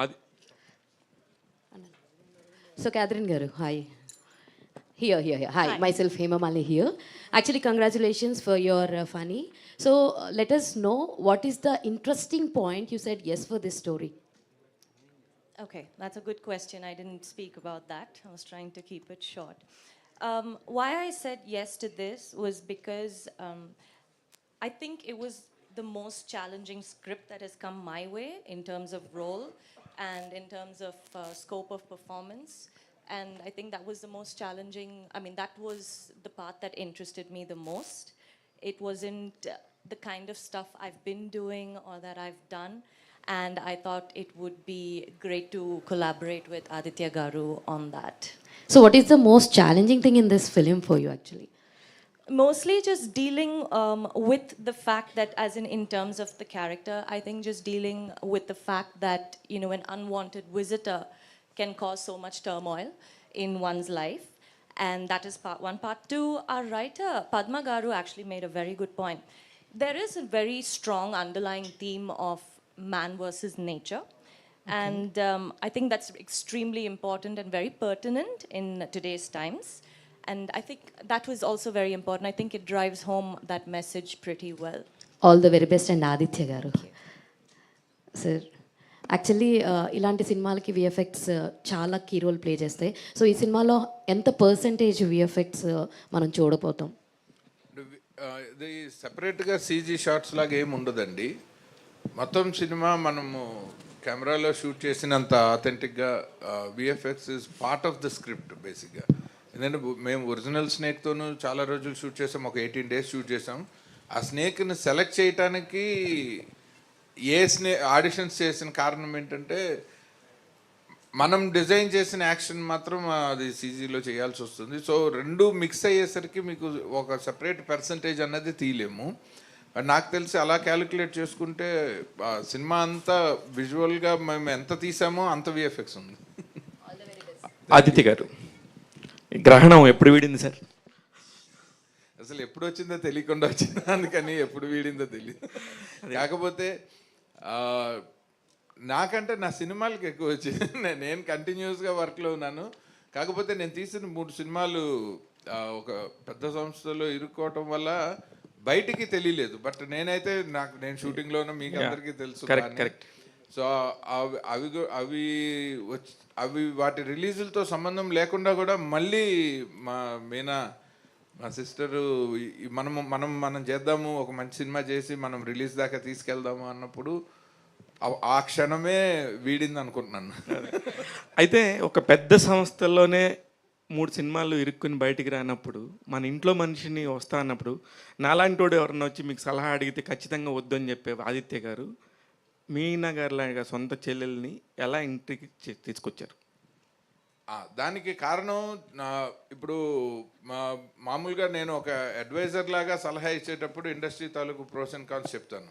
అది So, Catherine Garu, hi. Here. Hi, myself Hema Mali here. Actually, congratulations for your funny. So, let us know what is the interesting point you said yes for this story. Okay, that's a good question. I didn't speak about that. I was trying to keep it short. Why I said yes to this was because I think it was the most challenging script that has come my way in terms of role and in terms of scope of performance. And I think that was the most challenging. I mean, that was the part that interested me the most. It wasn't the kind of stuff I've been doing or that I've done. And I thought it would be great to collaborate with Aditya Garu on that. So, what is the most challenging thing in this film for you actually? Mostly just dealing with the fact that, as in terms of the character, I think just dealing with the fact that, you know, an unwanted visitor can cause so much turmoil in one's life. And that is part one. Part two, our writer, Padma Garu, actually made a very good point. There is a very strong underlying theme of man versus nature. And I think that's extremely important and very pertinent in today's times. And I think that was also very important. I think it drives home that message pretty well. All the very best and Aditya Garu. Sir, actually ఇలాంటి సినిమాలకి VFX చాలా key role play చేస్తాయి. So ఈ సినిమాలో ఎంత percentage VFX మనం చూడబోతాం? ఇది సెపరేట్గా సీజీ షార్ట్స్ లాగా ఏమి ఉండదండి. మొత్తం సినిమా మనము కెమెరాలో షూట్ చేసినంత ఆథెంటిక్గా VFX is part of the script బేసిక్గా. ఎందుకంటే మేము ఒరిజినల్ స్నేక్తోనూ చాలా రోజులు షూట్ చేసాం, ఒక 18 days షూట్ చేసాం. ఆ స్నేక్ని సెలెక్ట్ చేయడానికి ఆడిషన్స్ చేసిన కారణం ఏంటంటే మనం డిజైన్ చేసిన యాక్షన్ మాత్రం అది సీజీలో చేయాల్సి వస్తుంది. సో రెండు మిక్స్ అయ్యేసరికి మీకు ఒక సెపరేట్ పర్సంటేజ్ అన్నది తీయలేము. నాకు తెలిసి అలా క్యాలిక్యులేట్ చేసుకుంటే సినిమా అంతా విజువల్గా మేము ఎంత తీసామో అంత విఎఫ్ఎక్స్ ఉంది. ఆదిత్య గారు, గ్రహణం ఎప్పుడు వీడింది సార్? అసలు ఎప్పుడు వచ్చిందో తెలియకుండా వచ్చింది, అందుకని ఎప్పుడు వీడిందో తెలియదు. కాకపోతే నాకంటే నా సినిమాలకి ఎక్కువ వచ్చింది. నేను కంటిన్యూస్గా వర్క్లో ఉన్నాను. కాకపోతే నేను తీసిన 3 సినిమాలు ఒక పెద్ద సంస్థలో ఇరుక్కోవటం వల్ల బయటికి తెలియలేదు. బట్ నేనైతే నేను షూటింగ్లోనూ మీకు అందరికీ తెలుసు. సో అవి వాటి రిలీజులతో సంబంధం లేకుండా కూడా మళ్ళీ మా సిస్టరు మనం చేద్దాము, ఒక మంచి సినిమా చేసి మనం రిలీజ్ దాకా తీసుకెళ్దాము అన్నప్పుడు ఆ క్షణమే వీడింది అనుకుంటున్నాను. అయితే ఒక పెద్ద సంస్థల్లోనే 3 సినిమాలు ఇరుక్కుని బయటికి రానప్పుడు, మన ఇంట్లో మనిషిని వస్తా అన్నప్పుడు, నాలాంటోడు ఎవరన్నా వచ్చి మీకు సలహా అడిగితే ఖచ్చితంగా వద్దని చెప్పే ఆదిత్య గారు మీనా గారు లాగా సొంత చెల్లెల్ని ఎలా ఇంటికి తీసుకొచ్చారు? దానికి కారణం ఇప్పుడు మామూలుగా నేను ఒక అడ్వైజర్ లాగా సలహా ఇచ్చేటప్పుడు ఇండస్ట్రీ తాలూకు ప్రోస్ అండ్ కాన్స్ చెప్తాను.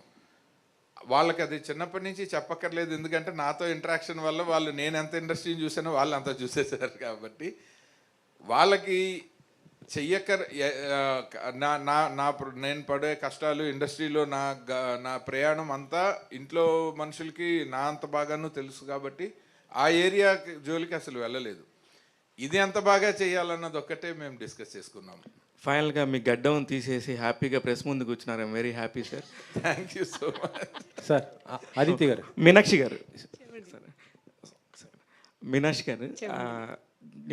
వాళ్ళకి అది చిన్నప్పటి నుంచి చెప్పక్కర్లేదు, ఎందుకంటే నాతో ఇంటరాక్షన్ వల్ల వాళ్ళు నేను ఎంత ఇండస్ట్రీని చూసానో వాళ్ళు అంతా చూసేసారు. కాబట్టి వాళ్ళకి నేను పడే కష్టాలు, ఇండస్ట్రీలో నా ప్రయాణం అంతా ఇంట్లో మనుషులకి నా అంత బాగానూ తెలుసు. కాబట్టి ఆ ఏరియా జోలికి అసలు వెళ్ళలేదు. ఇది ఎంత బాగా చేయాలన్నది ఒక్కటే మేము డిస్కస్ చేసుకున్నాము. ఫైనల్గా మీ గడ్డం తీసేసి హ్యాపీగా ప్రెస్ ముందు కూర్చున్నారు. I'm very happy sir. Thank you so much sir. Aditya గారు, మీనాక్షి గారు, మీనాక్షి గారు,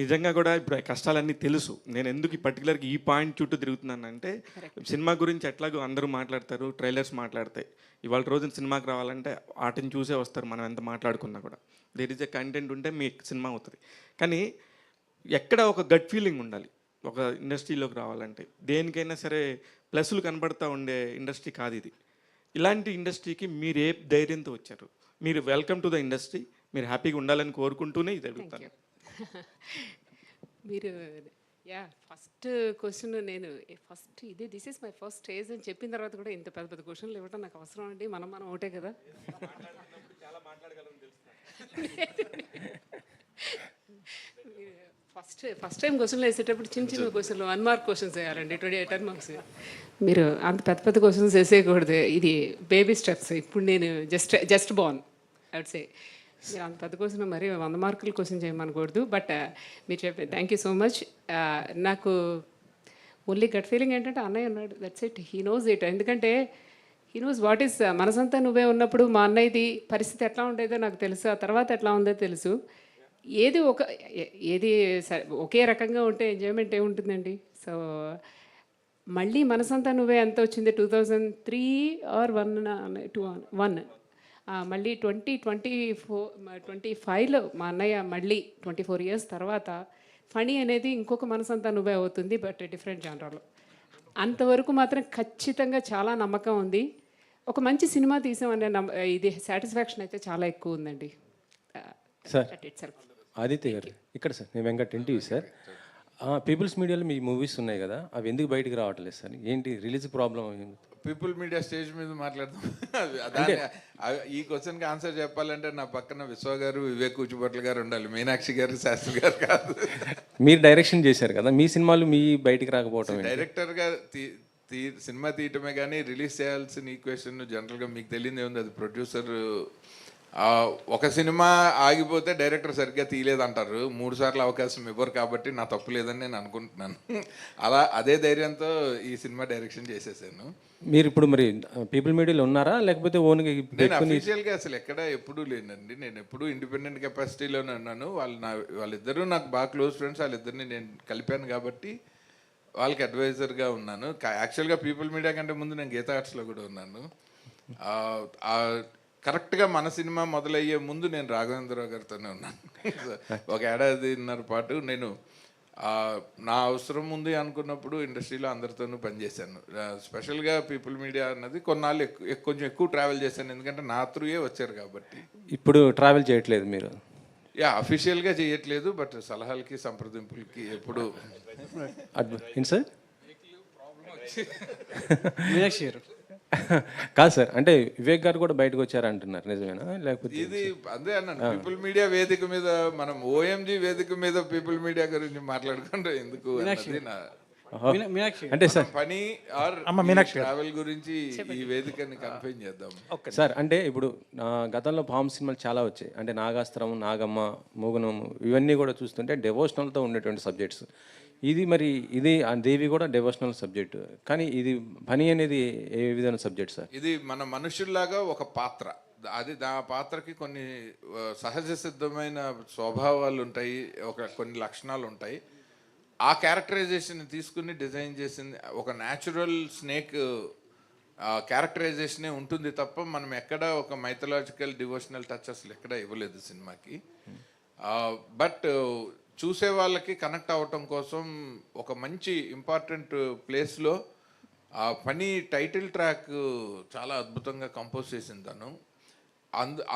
నిజంగా కూడా ఇప్పుడు కష్టాలన్నీ తెలుసు. నేను ఎందుకు పర్టికులర్గా ఈ పాయింట్ చుట్టూ తిరుగుతున్నానంటే, సినిమా గురించి ఎట్లాగో అందరూ మాట్లాడతారు, ట్రైలర్స్ మాట్లాడతాయి. ఇవాళ రోజున సినిమాకి రావాలంటే వాటిని చూసే వస్తారు. మనం ఎంత మాట్లాడుకున్నా కూడా దేర్ ఇస్ ఎ కంటెంట్ ఉంటే మీ సినిమా అవుతుంది. కానీ ఎక్కడ ఒక గట్ ఫీలింగ్ ఉండాలి ఒక ఇండస్ట్రీలోకి రావాలంటే. దేనికైనా సరే ప్లస్లు కనబడతా ఉండే ఇండస్ట్రీ కాదు ఇది. ఇలాంటి ఇండస్ట్రీకి మీరు ఏ ధైర్యంతో వచ్చారు? మీరు వెల్కమ్ టు ద ఇండస్ట్రీ, మీరు హ్యాపీగా ఉండాలని కోరుకుంటూనే ఇది అడుగుతాను. మీరు ఫస్ట్ క్వశ్చన్ నేను this is my first stage అని చెప్పిన తర్వాత కూడా ఇంత పెద్ద పెద్ద క్వశ్చన్లు ఇవ్వటం నాకు అవసరం అండి. మనం ఒకటే కదా. ఫస్ట్ టైం క్వశ్చన్లు వేసేటప్పుడు చిన్న క్వశ్చన్లు 1 mark క్వశ్చన్స్ వేయాలండి. 10 marks. మీరు అంత పెద్ద క్వశ్చన్స్ వేసేయకూడదు. ఇది బేబీ స్టెప్స్. ఇప్పుడు నేను just born I would say. మీరు అంత పెద్ద క్వశ్చన్ మరి 100 మార్కుల క్వశ్చన్ చేయమనకూడదు. బట్ మీరు చెప్పే థ్యాంక్ యూ సో మచ్. నాకు ఓన్లీ గట్ ఫీలింగ్ ఏంటంటే అన్నయ్య ఉన్నాడు, that's it. He knows it. ఎందుకంటే హీ నోస్ వాట్ ఈస్ మనసంతా నువ్వే ఉన్నప్పుడు మా అన్నయ్యది పరిస్థితి ఎట్లా ఉండేదో నాకు తెలుసు, ఆ తర్వాత ఎట్లా ఉందో తెలుసు. ఏది సరే ఒకే రకంగా ఉంటే ఎంజాయ్మెంట్ ఏముంటుందండి. సో మళ్ళీ మనసంతా నువ్వే ఎంత వచ్చింది 2003 ఆర్ 1 మళ్ళీ 2025లో మా అన్నయ్య మళ్ళీ 24 ఇయర్స్ తర్వాత ఫనీ అనేది ఇంకొక మనసంతా నువ్వే అవుతుంది, బట్ డిఫరెంట్ జానరాలో. అంతవరకు మాత్రం ఖచ్చితంగా చాలా నమ్మకం ఉంది. ఒక మంచి సినిమా తీసామనే ఇది సాటిస్ఫాక్షన్ అయితే చాలా ఎక్కువ ఉందండి. Sir it self. ఆదిత్య గారు ఇక్కడ సార్, నేను వెంకట్ ఎన్టీవీ సార్. పీపుల్స్ మీడియాలో మీ మూవీస్ ఉన్నాయి కదా, అవి ఎందుకు బయటికి రావట్లేదు సార్? ఏంటి release problem? People media stage మీద మాట్లాడదాం. ఈ క్వశ్చన్కి ఆన్సర్ చెప్పాలంటే నా పక్కన విశ్వ గారు, వివేక్ కూచిభట్ల గారు ఉండాలి, మీనాక్షి గారు, శాస్త్రి గారు కాదు. మీరు డైరెక్షన్ చేశారు కదా, మీ సినిమాలు మీ బయటికి రాకపోవటం ఏంటి? డైరెక్టర్గా సినిమా తీయటమే కానీ రిలీజ్ చేయాల్సిన ఈక్వేషన్ జనరల్గా మీకు తెలియదు ఏముంది, అది ప్రొడ్యూసర్. ఒక సినిమా ఆగిపోతే డైరెక్టర్ సరిగ్గా తీయలేదంటారు, 3 సార్లు అవకాశం ఇవ్వరు, కాబట్టి నా తప్పు లేదని నేను అనుకుంటున్నాను. అదే ధైర్యంతో ఈ సినిమా డైరెక్షన్ చేసేసాను. మీరు ఇప్పుడు మరి పీపుల్ మీడియాలో ఉన్నారా, లేకపోతే ఓన్గా నేను అఫీషియల్గా అసలు ఎక్కడ ఎప్పుడూ లేనండి. నేను ఎప్పుడూ ఇండిపెండెంట్ కెపాసిటీలోనే ఉన్నాను. వాళ్ళిద్దరూ నాకు బాగా క్లోజ్ ఫ్రెండ్స్, వాళ్ళిద్దరిని నేను కలిపాను కాబట్టి వాళ్ళకి అడ్వైజర్గా ఉన్నాను. యాక్చువల్గా పీపుల్ మీడియా కంటే ముందు నేను గీతా ఆర్ట్స్లో కూడా ఉన్నాను. కరెక్ట్గా మన సినిమా మొదలయ్యే ముందు నేను రాఘవేంద్రరావు గారితోనే ఉన్నాను. 1 ఏడాదిన్నర పాటు నేను నా అవసరం ఉంది అనుకున్నప్పుడు ఇండస్ట్రీలో అందరితోనూ పనిచేశాను. స్పెషల్గా పీపుల్ మీడియా అన్నది కొన్నాళ్ళు కొంచెం ఎక్కువ ట్రావెల్ చేశాను, ఎందుకంటే నా త్రూయే వచ్చారు కాబట్టి. ఇప్పుడు ట్రావెల్ చేయట్లేదు మీరు? అఫీషియల్గా చేయట్లేదు, బట్ సలహాలకి సంప్రదింపులకి ఎప్పుడు. ఏంటి సార్? మీనాక్షి గారు కాదు సార్, అంటే వివేక్ గారు కూడా బయటకు వచ్చారంటున్నారు, నిజమేనా? లేకపోతే ఇది అదే అన్నాను, పీపుల్ మీడియా వేదిక మీద, మనం ఓఎంజీ వేదిక మీద పీపుల్ మీడియా గురించి మాట్లాడుకుంటే ఎందుకు అన్నది నా మీనాక్షి అంటే సార్ పని ఆర్ ట్రావెల్ గురించి ఈ వేదికని కన్ఫైన్ చేద్దాం సార్. అంటే ఇప్పుడు గతంలో ఫామ్ సినిమాలు చాలా వచ్చాయి, అంటే నాగాస్త్రం, నాగమ్మ, మూగనము, ఇవన్నీ కూడా చూస్తుంటే డెవోషనల్తో ఉండేటువంటి సబ్జెక్ట్స్. ఇది మరి ఇది దేవి కూడా డెవోషనల్ సబ్జెక్ట్, కానీ ఇది పని అనేది ఏ విధమైన సబ్జెక్ట్ సార్? ఇది మన మనుషుల్లాగా ఒక పాత్ర, అది ఆ పాత్రకి కొన్ని సహజ సిద్ధమైన స్వభావాలు ఉంటాయి, కొన్ని లక్షణాలు ఉంటాయి. ఆ క్యారెక్టరైజేషన్ తీసుకుని డిజైన్ చేసింది ఒక న్యాచురల్ స్నేక్ క్యారెక్టరైజేషనే ఉంటుంది తప్ప మనం ఎక్కడ ఒక మైథలాజికల్ డివోషనల్ టచ్ అసలు ఎక్కడ ఇవ్వలేదు సినిమాకి. బట్ చూసే వాళ్ళకి కనెక్ట్ అవ్వటం కోసం ఒక మంచి ఇంపార్టెంట్ ప్లేస్లో ఆ పని టైటిల్ ట్రాక్ చాలా అద్భుతంగా కంపోజ్ చేసింది తను.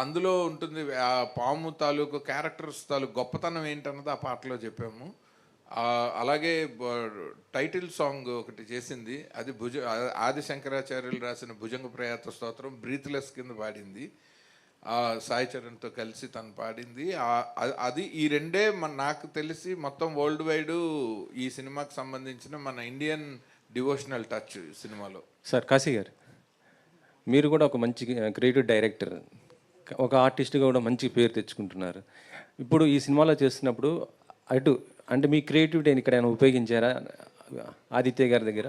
అందులో ఉంటుంది ఆ పాము తాలూకు క్యారెక్టర్స్ తాలూకు గొప్పతనం ఏంటన్నది ఆ పాటలో చెప్పాము. అలాగే టైటిల్ సాంగ్ ఒకటి చేసింది, అది ఆది శంకరాచార్యులు రాసిన భుజంగ ప్రయాత స్తోత్రం బ్రీత్లెస్ కింద పాడింది, సాయి చరణ్తో కలిసి తను పాడింది. అది ఈ రెండే నాకు తెలిసి మొత్తం వరల్డ్ వైడ్ ఈ సినిమాకి సంబంధించిన మన ఇండియన్ డివోషనల్ టచ్ సినిమాలో. సార్ కాశీ గారు, మీరు కూడా ఒక మంచి క్రియేటివ్ డైరెక్టర్, ఒక ఆర్టిస్ట్గా కూడా మంచి పేరు తెచ్చుకుంటున్నారు. ఇప్పుడు ఈ సినిమాలో చేస్తున్నప్పుడు అంటే మీ క్రియేటివిటీని ఇక్కడ ఏమైనా ఉపయోగించారా ఆదిత్య గారి దగ్గర?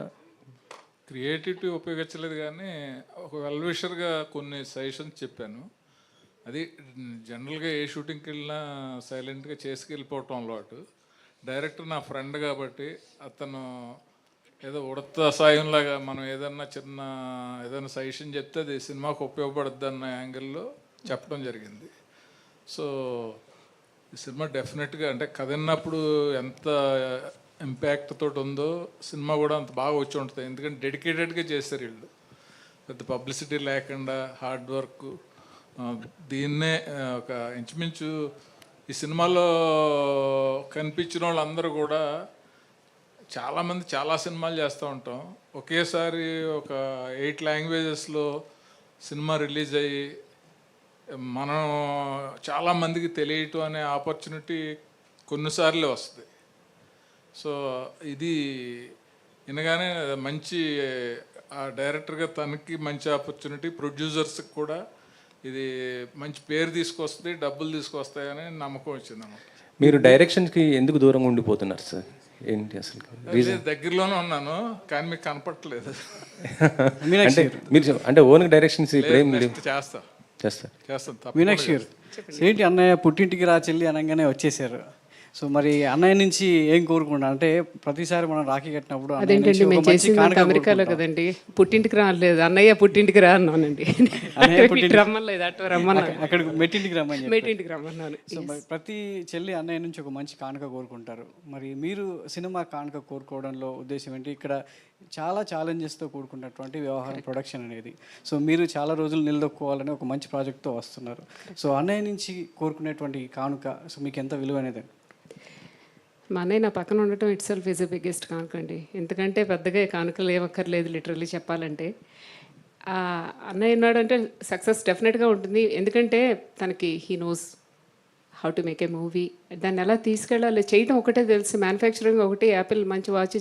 క్రియేటివిటీ ఉపయోగించలేదు, కానీ ఒక వెల్విషర్గా కొన్ని సజెషన్స్ చెప్పాను. అది జనరల్గా ఏ షూటింగ్కి వెళ్ళినా సైలెంట్గా చేసుకెళ్ళిపోవటం అలవాటు. డైరెక్టర్ నా ఫ్రెండ్ కాబట్టి అతను ఏదో ఉడత సాయంలాగా మనం ఏదైనా సజెషన్ చెప్తే అది సినిమాకు ఉపయోగపడుద్ది అన్న యాంగిల్లో చెప్పడం జరిగింది. సో ఈ సినిమా డెఫినెట్గా అంటే కథ విన్నప్పుడు ఎంత ఇంపాక్ట్ తోటి ఉందో సినిమా కూడా అంత బాగా వచ్చి ఉంటుంది. ఎందుకంటే డెడికేటెడ్గా చేస్తారు వీళ్ళు, పెద్ద పబ్లిసిటీ లేకుండా హార్డ్ వర్క్. దీన్నే ఒక ఇంచుమించు ఈ సినిమాలో కనిపించిన వాళ్ళందరూ కూడా చాలామంది చాలా సినిమాలు చేస్తూ ఉంటాం. ఒకేసారి ఒక 8 లాంగ్వేజెస్లో సినిమా రిలీజ్ అయ్యి మనం చాలామందికి తెలియటం అనే ఆపర్చునిటీ కొన్నిసార్లే వస్తుంది. సో ఇది వినగానే మంచి ఆ డైరెక్టర్గా తనకి మంచి ఆపర్చునిటీ, ప్రొడ్యూసర్స్కి కూడా ఇది మంచి పేరు తీసుకొస్తుంది, డబ్బులు తీసుకొస్తాయని నమ్మకం వచ్చింది అన్నమాట. మీరు డైరెక్షన్కి ఎందుకు దూరంగా ఉండిపోతున్నారు సార్? ఏంటి అసలు లేదు, దగ్గరలోనే ఉన్నాను కానీ మీకు కనపడట్లేదు. అంటే మీరు అంటే ఓన్ డైరెక్షన్స్ ఇప్పుడు ఏం నెక్స్ట్ చేస్తాను చేస్తారు. మీనాక్షి గారు, ఏంటి అన్నయ్య పుట్టింటికి రా చెల్లి అనగానే వచ్చేసారు. సో మరి అన్నయ్య నుంచి ఏం కోరుకుంటా అంటే ప్రతిసారి మనం రాఖీ కట్టినప్పుడు అన్నయ్య నుంచి అదేంటండి, ఒక మేము మంచి చేసింది కానుక అమెరికాలో కోరుకుంటాం. కదండి, పుట్టింటికి రాలేదు. అన్నయ్య పుట్టింటికి రా అన్నానండి. పుట్టింటికి- రమ్మలేదు, అటు రమ్మన్నాను, అక్కడికి మెట్టింటికి రమ్మని చెప్పారు. మేటింటికి రమ్మన్నాను. సో మరి ప్రతి చెల్లి అన్నయ్య నుంచి ఒక మంచి కానుక కోరుకుంటారు. మరి మీరు సినిమా కానుక కోరుకోవడంలో ఉద్దేశం ఏంటి? ఇక్కడ చాలా ఛాలెంజెస్తో కూడుకున్నటువంటి వ్యవహారం ప్రొడక్షన్ అనేది. సో మీరు చాలా రోజులు నిలదొక్కుకోవాలని ఒక మంచి ప్రాజెక్ట్తో వస్తున్నారు. సో అన్నయ్య నుంచి కోరుకునేటువంటి కానుక సో మీకు ఎంత విలువైనది? మా అన్నయ్య నా పక్కన ఉండటం itself is the biggest కానుకండి. ఎందుకంటే పెద్దగా కానుకలు ఏమక్కర్లేదు లిటరల్లీ చెప్పాలంటే. అన్నయ్య ఉన్నాడంటే సక్సెస్ డెఫినెట్గా ఉంటుంది. ఎందుకంటే తనకి he knows how to make a movie, దాన్ని ఎలా తీసుకెళ్ళాలి చేయటం ఒకటే తెలుసు. మ్యానుఫ్యాక్చరింగ్ ఒకటి, యాపిల్ మంచి వాచ్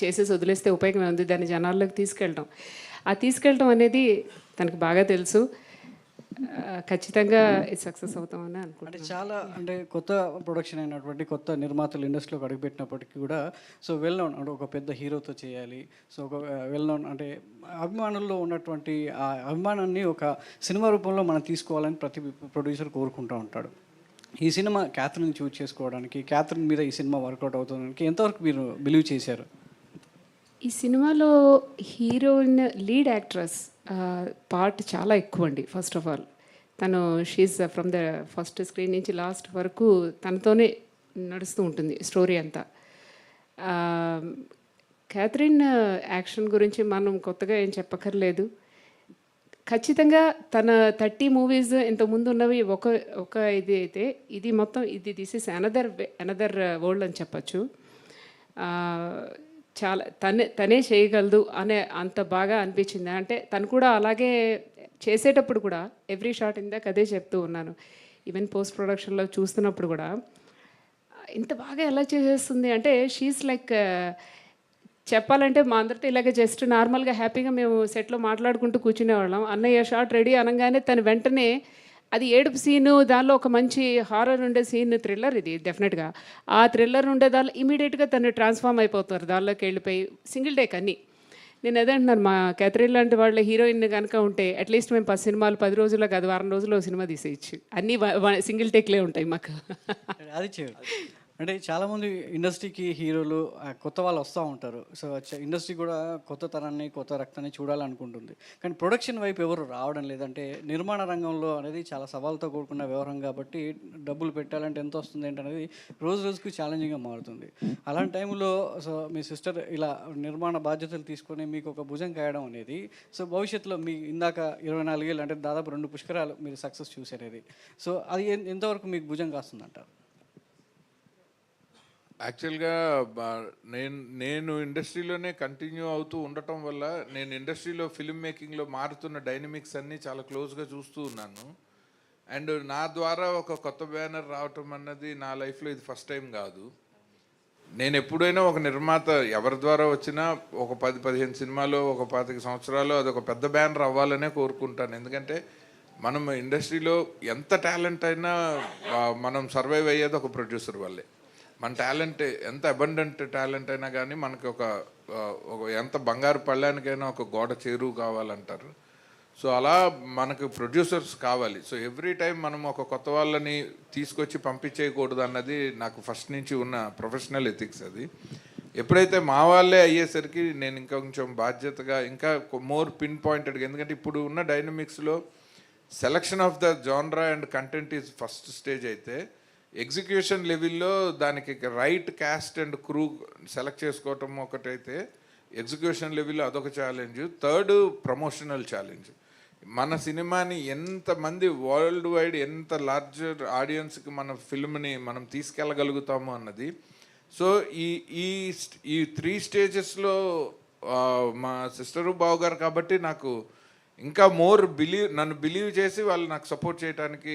చేసేసి వదిలేస్తే ఉపయోగం ఉంది, దాన్ని జనాల్లోకి తీసుకెళ్ళటం. ఆ తీసుకెళ్ళటం అనేది తనకి బాగా తెలుసు. ఖచ్చితంగా సక్సెస్ అవుతామని అంటే అనుకుంటున్నాను. చాలా అంటే కొత్త ప్రొడక్షన్ అయినటువంటి కొత్త నిర్మాతలు ఇండస్ట్రీలోకి అడుగుపెట్టినప్పటికీ కూడా సో వెల్ నోన్ అంటే ఒక పెద్ద హీరోతో చేయాలి. సో ఒక వెల్ నోన్ అంటే అభిమానుల్లో ఉన్నటువంటి ఆ అభిమానాన్ని ఒక సినిమా రూపంలో మనం తీసుకోవాలని ప్రతి ప్రొడ్యూసర్ కోరుకుంటూ ఉంటాడు. ఈ సినిమా క్యాథరిన్ చూజ్ చేసుకోవడానికి, క్యాథరిన్ మీద ఈ సినిమా వర్కౌట్ అవుతుందానికి ఎంతవరకు మీరు బిలీవ్ చేశారు? ఈ సినిమాలో హీరోయిన్ లీడ్ యాక్ట్రెస్ పార్ట్ చాలా ఎక్కువ అండి. ఫస్ట్ ఆఫ్ ఆల్ తను she's from the first screen నుంచి లాస్ట్ వరకు తనతోనే నడుస్తూ ఉంటుంది స్టోరీ అంతా. క్యాథరిన్ యాక్షన్ గురించి మనం కొత్తగా ఏం చెప్పక్కర్లేదు. ఖచ్చితంగా తన 30 మూవీస్ ఇంతకుముందు ఉన్నవి ఒక ఇది అయితే, ఇది మొత్తం దిస్ ఇస్ అనదర్ వరల్డ్ అని చెప్పచ్చు. చాలా తనే చేయగలదు అనే అంత బాగా అనిపించింది. అంటే తను కూడా అలాగే చేసేటప్పుడు కూడా ఎవ్రీ షాట్ ఇందాక అదే చెప్తూ ఉన్నాను. ఈవెన్ పోస్ట్ ప్రొడక్షన్లో చూస్తున్నప్పుడు కూడా ఇంత బాగా ఎలా చేసేస్తుంది అంటే షీఈస్ లైక్, చెప్పాలంటే మా అందరితో ఇలాగే జస్ట్ నార్మల్గా హ్యాపీగా మేము సెట్లో మాట్లాడుకుంటూ కూర్చునేవాళ్ళం. అన్నయ్య షాట్ రెడీ అనగానే తను వెంటనే అది ఏడుపు సీను, దానిలో ఒక మంచి హారర్ ఉండే సీన్, థ్రిల్లర్ ఇది డెఫినెట్గా. ఆ థ్రిల్లర్ ఉండే దానిలో ఇమీడియట్గా తను ట్రాన్స్ఫార్మ్ అయిపోతారు, దానిలోకి వెళ్ళిపోయి సింగిల్ టేక్ అన్నీ. నేను అదే అంటున్నాను, మా క్యాథరిన్ లాంటి వాళ్ళ హీరోయిన్ కనుక ఉంటే అట్లీస్ట్ మేము 10 సినిమాలు 10 రోజుల్లో కాదు వారం రోజుల్లో సినిమా తీసేయచ్చు. అన్నీ సింగిల్ టేక్లే ఉంటాయి మాకు. అది అంటే చాలామంది ఇండస్ట్రీకి హీరోలు కొత్త వాళ్ళు వస్తూ ఉంటారు. సో ఇండస్ట్రీ కూడా కొత్త తరాన్ని కొత్త రక్తాన్ని చూడాలనుకుంటుంది. కానీ ప్రొడక్షన్ వైపు ఎవరు రావడం లేదంటే నిర్మాణ రంగంలో అనేది చాలా సవాల్తో కూడుకున్న వ్యవహారం కాబట్టి డబ్బులు పెట్టాలంటే ఎంత వస్తుంది ఏంటనేది రోజు రోజుకు ఛాలెంజింగ్గా మారుతుంది. అలాంటి టైంలో సో మీ సిస్టర్ ఇలా నిర్మాణ బాధ్యతలు తీసుకొని మీకు ఒక భుజం కాయడం అనేది సో భవిష్యత్తులో మీ ఇందాక 24 ఏళ్ళు అంటే దాదాపు 2 పుష్కరాలు మీరు సక్సెస్ చూసేది. సో అది ఎంతవరకు మీకు భుజం కాస్తుందంటారు? యాక్చువల్గా నేను ఇండస్ట్రీలోనే కంటిన్యూ అవుతూ ఉండటం వల్ల నేను ఇండస్ట్రీలో ఫిల్మ్ మేకింగ్లో మారుతున్న డైనమిక్స్ అన్నీ చాలా క్లోజ్గా చూస్తూ ఉన్నాను. అండ్ నా ద్వారా ఒక కొత్త బ్యానర్ రావటం అన్నది నా లైఫ్లో ఇది ఫస్ట్ టైం కాదు. నేను ఎప్పుడైనా ఒక నిర్మాత ఎవరి ద్వారా వచ్చినా ఒక 10-15 సినిమాలో ఒక 25 సంవత్సరాలు అది ఒక పెద్ద బ్యానర్ అవ్వాలనే కోరుకుంటాను. ఎందుకంటే మనం ఇండస్ట్రీలో ఎంత టాలెంట్ అయినా మనం సర్వైవ్ అయ్యేది ఒక ప్రొడ్యూసర్ వల్లే. మన టాలెంట్ ఎంత అబండెంట్ టాలెంట్ అయినా కానీ మనకి ఒక ఎంత బంగారు పళ్ళానికైనా ఒక గోడ చేరువు కావాలంటారు. సో అలా మనకు ప్రొడ్యూసర్స్ కావాలి. సో ఎవ్రీ టైం మనం ఒక కొత్త వాళ్ళని తీసుకొచ్చి పంపించేయకూడదు అన్నది నాకు ఫస్ట్ నుంచి ఉన్న ప్రొఫెషనల్ ఎథిక్స్. అది ఎప్పుడైతే మా వాళ్ళే అయ్యేసరికి నేను ఇంకా కొంచెం బాధ్యతగా ఇంకా మోర్ పిన్ పాయింటెడ్గా, ఎందుకంటే ఇప్పుడు ఉన్న డైనమిక్స్లో selection of the genre and content is first stage అయితే ఎగ్జిక్యూషన్ లెవెల్లో దానికి right cast and crew select చేసుకోవటం ఒకటైతే ఎగ్జిక్యూషన్ లెవెల్లో అదొక ఛాలెంజ్. Third promotional challenge. మన సినిమాని ఎంతమంది వరల్డ్ వైడ్ ఎంత లార్జర్ ఆడియన్స్కి మన ఫిల్మ్ని మనం తీసుకెళ్ళగలుగుతాము అన్నది. సో ఈ 3 స్టేజెస్లో మా సిస్టరు బావగారు కాబట్టి నాకు ఇంకా మోర్ నన్ను బిలీవ్ చేసి వాళ్ళు నాకు సపోర్ట్ చేయడానికి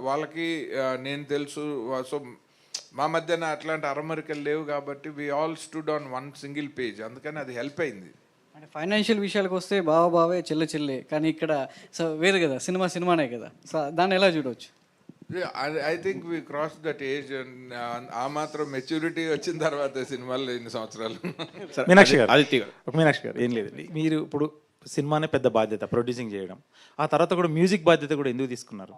వాళ్ళకి నేను తెలుసు. సో మా మధ్యన అట్లాంటి అరమరికలు లేవు కాబట్టి we all stood on one single page. అందుకని అది హెల్ప్ అయింది. అంటే ఫైనాన్షియల్ విషయాలకు వస్తే బావ బావే చెల్లె చెల్లె, కానీ ఇక్కడ సో వేరు కదా, సినిమా సినిమానే కదా, సో దాన్ని ఎలా చూడవచ్చు? I think we cross that age. ఆ మాత్రం మెచ్యూరిటీ వచ్చిన తర్వాత సినిమాలు ఎన్ని సంవత్సరాలు. మీనాక్షి గారు, ఆదిత్య గారు, ఒక మీనాక్షి గారు, ఏం లేదండి, మీరు ఇప్పుడు సినిమానే పెద్ద బాధ్యత ప్రొడ్యూసింగ్ చేయడం, ఆ తర్వాత కూడా మ్యూజిక్ బాధ్యత కూడా ఎందుకు తీసుకున్నారు?